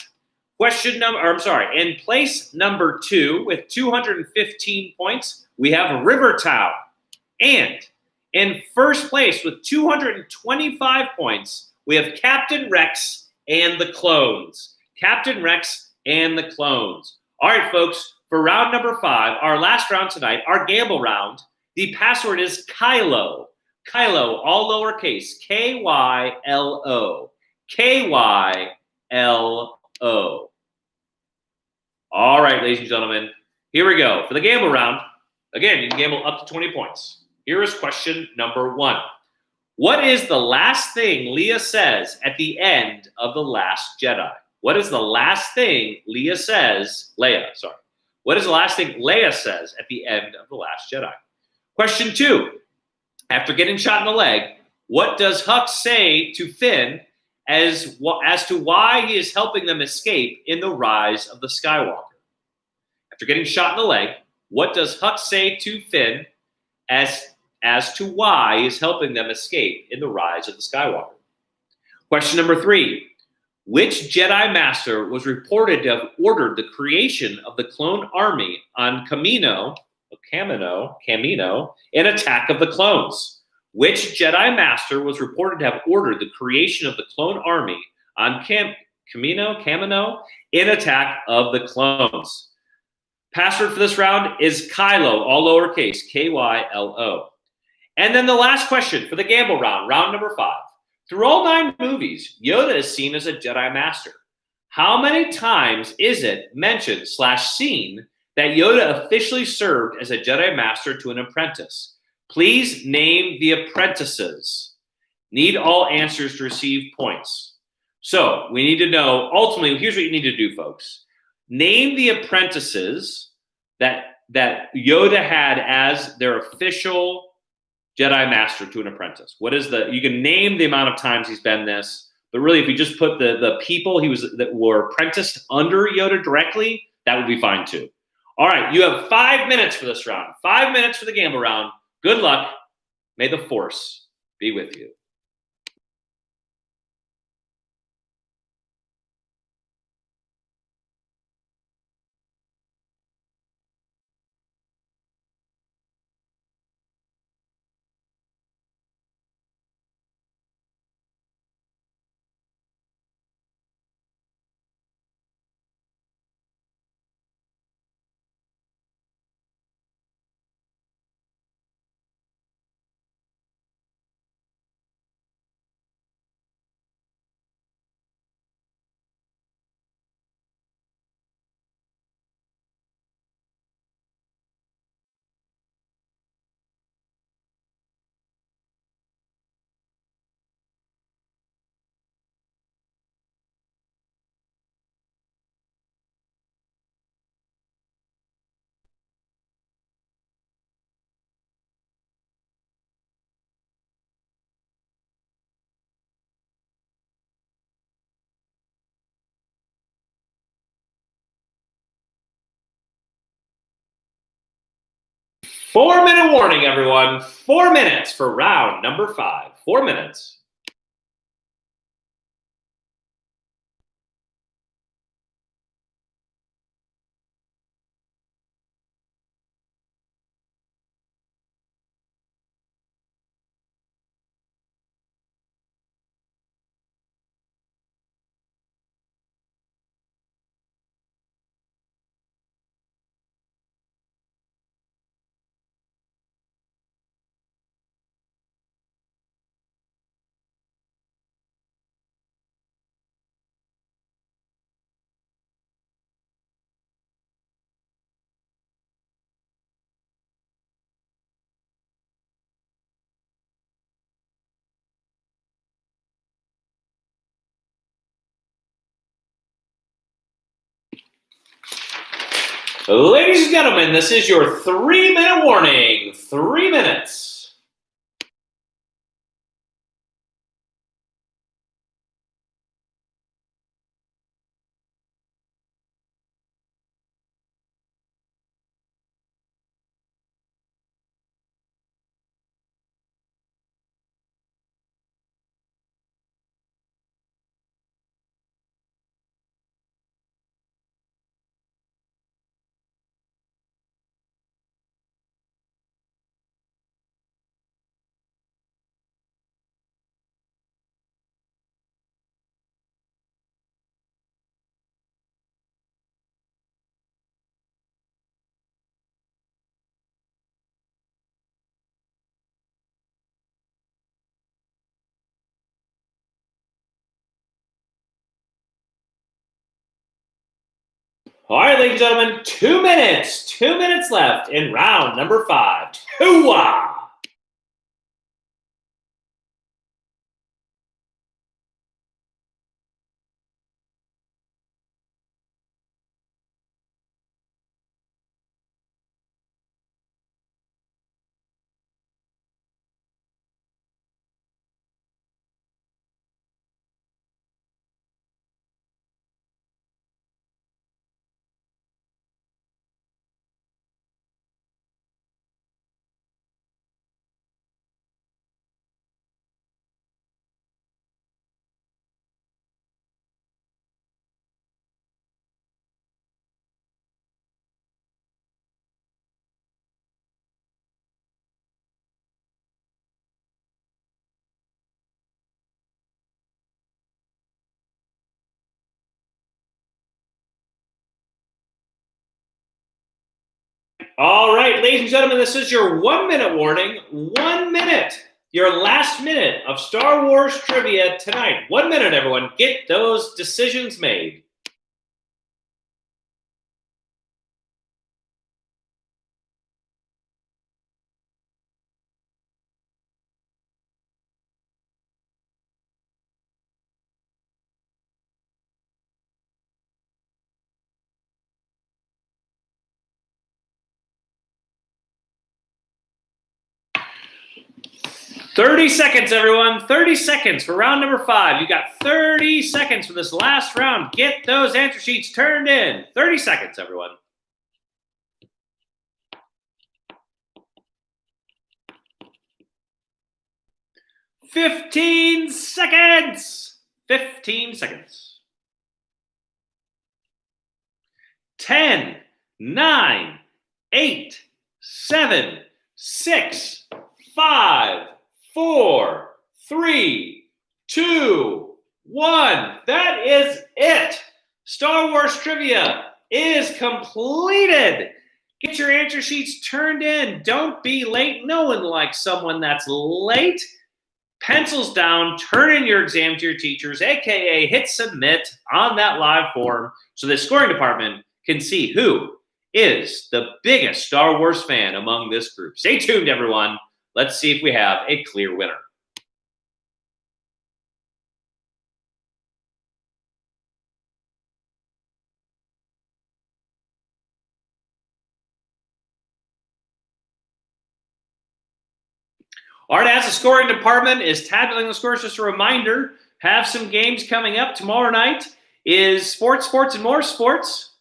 In place number 2 with 215 points, we have Rivertown. And in 1st place with 225 points, we have Captain Rex and the Clones. Captain Rex and the Clones. All right, folks, for round number 5, our last round tonight, our gamble round, the password is Kylo. Kylo, all lowercase, Kylo. Kylo. All right, ladies and gentlemen, here we go. For the gamble round, again, you can gamble up to 20 points. Here is question number 1. What is the last thing Leia says at the end of The Last Jedi? What is the last thing Leia says? What is the last thing Leia says at the end of The Last Jedi? Question 2. After getting shot in the leg, what does Hux say to Finn as to why he is helping them escape in The Rise of the Skywalker? After getting shot in the leg, what does Hux say to Finn as to why he is helping them escape in The Rise of the Skywalker? Question number 3. Which Jedi Master was reported to have ordered the creation of the clone army on Camino, in Attack of the Clones? Which Jedi Master was reported to have ordered the creation of the clone army on Camino, in Attack of the Clones? Password for this round is Kylo, all lowercase, Kylo. And then the last question for the gamble round, round number 5. Through all 9 movies, Yoda is seen as a Jedi Master. How many times is it mentioned / seen that Yoda officially served as a Jedi Master to an apprentice? Please name the apprentices. Need all answers to receive points. So we need to know, ultimately, here's what you need to do, folks. Name the apprentices that Yoda had as their official Jedi Master to an apprentice. You can name the amount of times he's been this, but really if you just put the people that were apprenticed under Yoda directly, that would be fine too. All right, you have 5 minutes for this round. 5 minutes for the gamble round. Good luck. May the Force be with you. Four-minute warning, everyone. 4 minutes for round number 5. 4 minutes. Ladies and gentlemen, this is your 3-minute warning. 3 minutes. All right, ladies and gentlemen, 2 minutes. 2 minutes left in round number 5. Hoo-wah! All right, ladies and gentlemen, this is your 1-minute warning. 1 minute. Your last minute of Star Wars trivia tonight. 1 minute, everyone. Get those decisions made. "30 seconds, everyone. 30 seconds for round number 5. You got 30 seconds for this last round. Get those answer sheets turned in. 30 seconds, everyone. "15 seconds. 15 seconds. 10, 9, 8, 7, 6, 5, 4, 3, 2, 1. That is it. Star Wars trivia is completed. Get your answer sheets turned in. Don't be late. No one likes someone that's late. Pencils down, turn in your exam to your teachers, aka hit submit on that live form so the scoring department can see who is the biggest Star Wars fan among this group. Stay tuned, everyone. Let's see if we have a clear winner. All right, as the scoring department is tabulating the scores, just a reminder, have some games coming up. Tomorrow night is sports, and more sports.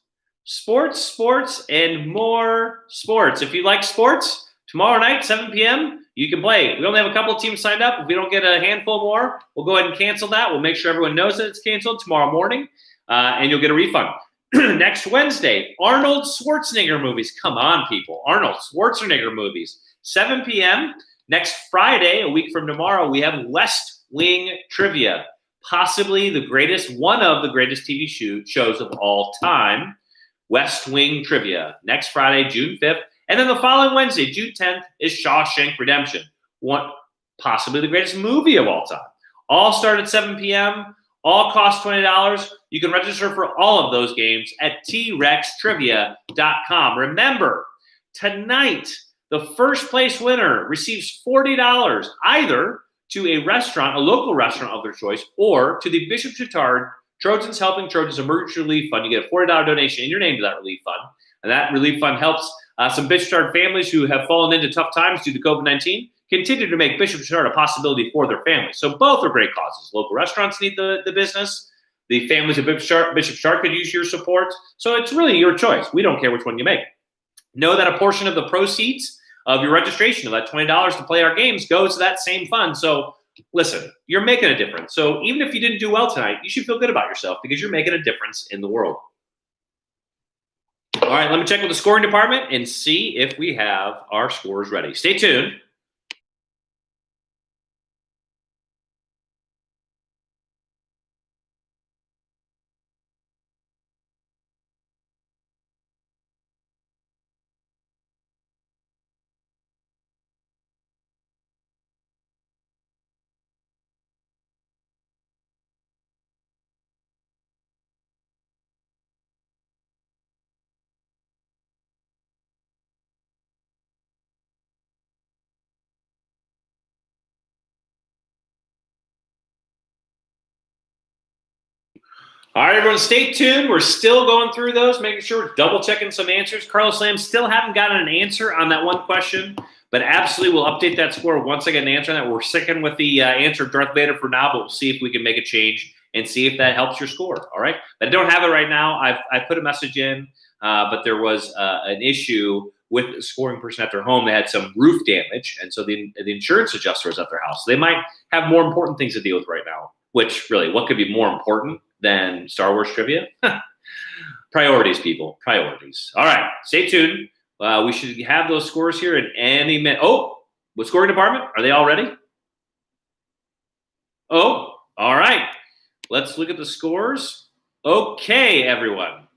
Sports, and more sports. If you like sports, tomorrow night, 7 p.m., you can play. We only have a couple of teams signed up. If we don't get a handful more, we'll go ahead and cancel that. We'll make sure everyone knows that it's canceled tomorrow morning, and you'll get a refund. Next Wednesday, Arnold Schwarzenegger movies. Come on, people. Arnold Schwarzenegger movies. 7 p.m. Next Friday, a week from tomorrow, we have West Wing Trivia. Possibly one of the greatest TV shows of all time. West Wing Trivia. Next Friday, June 5th. And then the following Wednesday, June 10th, is Shawshank Redemption. Possibly the greatest movie of all time. All start at 7 p.m. All cost $20. You can register for all of those games at trextrivia.com. Remember, tonight, the first place winner receives $40 either to a restaurant, a local restaurant of their choice, or to the Bishop Chatard Trojans Helping Trojans Emergency Relief Fund. You get a $40 donation in your name to that relief fund. And that relief fund helps some Bishop Chatard families who have fallen into tough times due to COVID-19 continue to make Bishop Chatard a possibility for their families. So both are great causes. Local restaurants need the business. The families of Bishop Chatard could use your support. So it's really your choice. We don't care which one you make. Know that a portion of the proceeds of your registration, of that $20 to play our games, goes to that same fund. So listen, you're making a difference. So even if you didn't do well tonight, you should feel good about yourself because you're making a difference in the world. All right, let me check with the scoring department and see if we have our scores ready. Stay tuned. All right, everyone, stay tuned. We're still going through those, making sure we're double-checking some answers. Carlos Lamb still haven't gotten an answer on that one question, but absolutely we'll update that score once I get an answer on that. We're sticking with the answer of Darth Vader for now, but we'll see if we can make a change and see if that helps your score, all right? But I don't have it right now. I put a message in, but there was an issue with the scoring person at their home. They had some roof damage, and so the insurance adjuster was at their house. So they might have more important things to deal with right now, which really, what could be more important than Star Wars trivia? Priorities, people. Priorities. All right. Stay tuned. We should have those scores here in any minute. Oh, what scoring department? Are they all ready? Oh, all right. Let's look at the scores. Okay, everyone.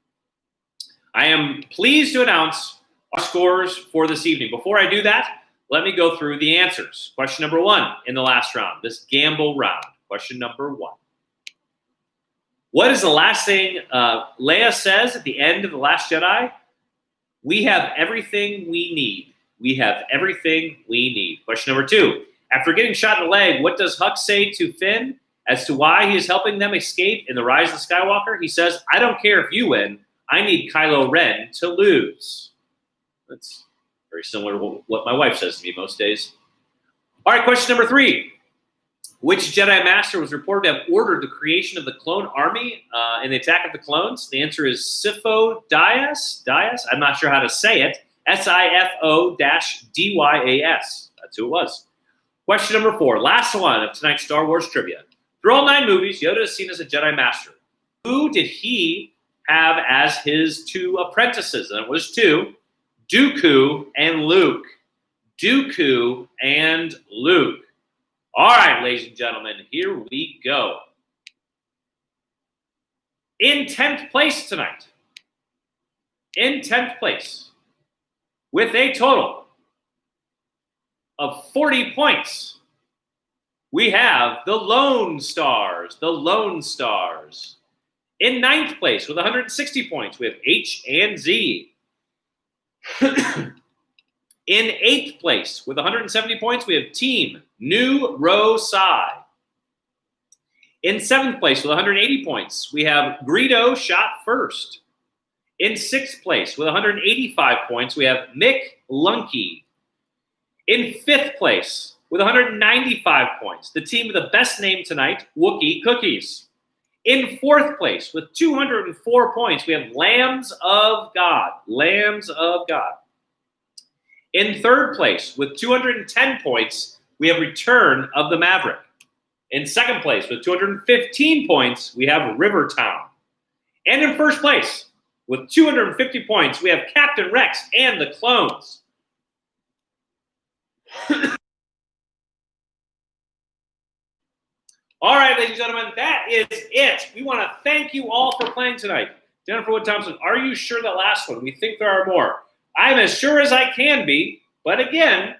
I am pleased to announce our scores for this evening. Before I do that, let me go through the answers. Question number 1 in the last round, this gamble round. Question number 1. What is the last thing Leia says at the end of The Last Jedi? We have everything we need. We have everything we need. Question number 2. After getting shot in the leg, what does Hux say to Finn as to why he is helping them escape in The Rise of Skywalker? He says, I don't care if you win. I need Kylo Ren to lose. That's very similar to what my wife says to me most days. All right, question number 3. Which Jedi Master was reported to have ordered the creation of the clone army in the Attack of the Clones? The answer is Sifo Dyas. I'm not sure how to say it. Sifo-Dyas. That's who it was. Question number 4. Last one of tonight's Star Wars trivia. Through all 9 movies, Yoda is seen as a Jedi Master. Who did he have as his 2 apprentices? And it was 2. Dooku and Luke. Dooku and Luke. All right, ladies and gentlemen, here we go. In 10th place tonight, with a total of 40 points, we have the Lone Stars. In 9th place, with 160 points, we have H and Z. In 8th place, with 170 points, we have Team New Rosai. In 7th place, with 180 points, we have Greedo Shot First. In 6th place, with 185 points, we have Mick Lunky. In 5th place, with 195 points, the team with the best name tonight, Wookiee Cookies. In 4th place, with 204 points, we have Lambs of God. In 3rd place, with 210 points, we have Return of the Maverick. In 2nd place, with 215 points, we have Rivertown. And in 1st place, with 250 points, we have Captain Rex and the Clones. All right, ladies and gentlemen, that is it. We want to thank you all for playing tonight. Jennifer Wood Thompson, are you sure that last one? We think there are more. I'm as sure as I can be, but again,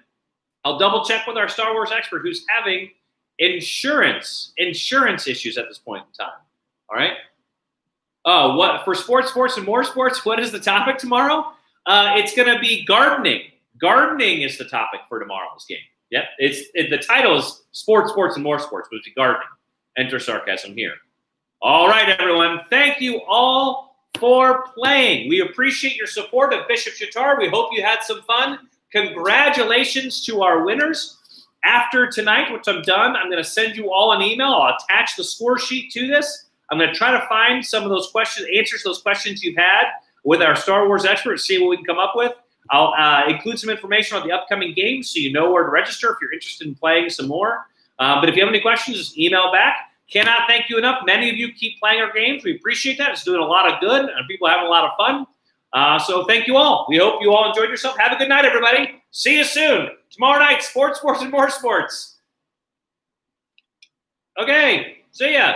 I'll double check with our Star Wars expert who's having insurance issues at this point in time. All right. Oh, what for sports, and more sports? What is the topic tomorrow? It's going to be gardening. Gardening is the topic for tomorrow's game. Yep. The title is sports, and more sports, but it's gardening. Enter sarcasm here. All right, everyone. Thank you all for playing. We appreciate your support of Bishop Chatard. We hope you had some fun. Congratulations to our winners. After tonight, once I'm done, I'm going to send you all an email. I'll attach the score sheet to this. I'm going to try to find some of those questions, answers to those questions you've had with our Star Wars experts, see what we can come up with. I'll include some information on the upcoming games so you know where to register if you're interested in playing some more. But if you have any questions, just email back. Cannot thank you enough. Many of you keep playing our games. We appreciate that. It's doing a lot of good, and people are having a lot of fun. So thank you all. We hope you all enjoyed yourself. Have a good night, everybody. See you soon. Tomorrow night, sports, and more sports. Okay, see ya.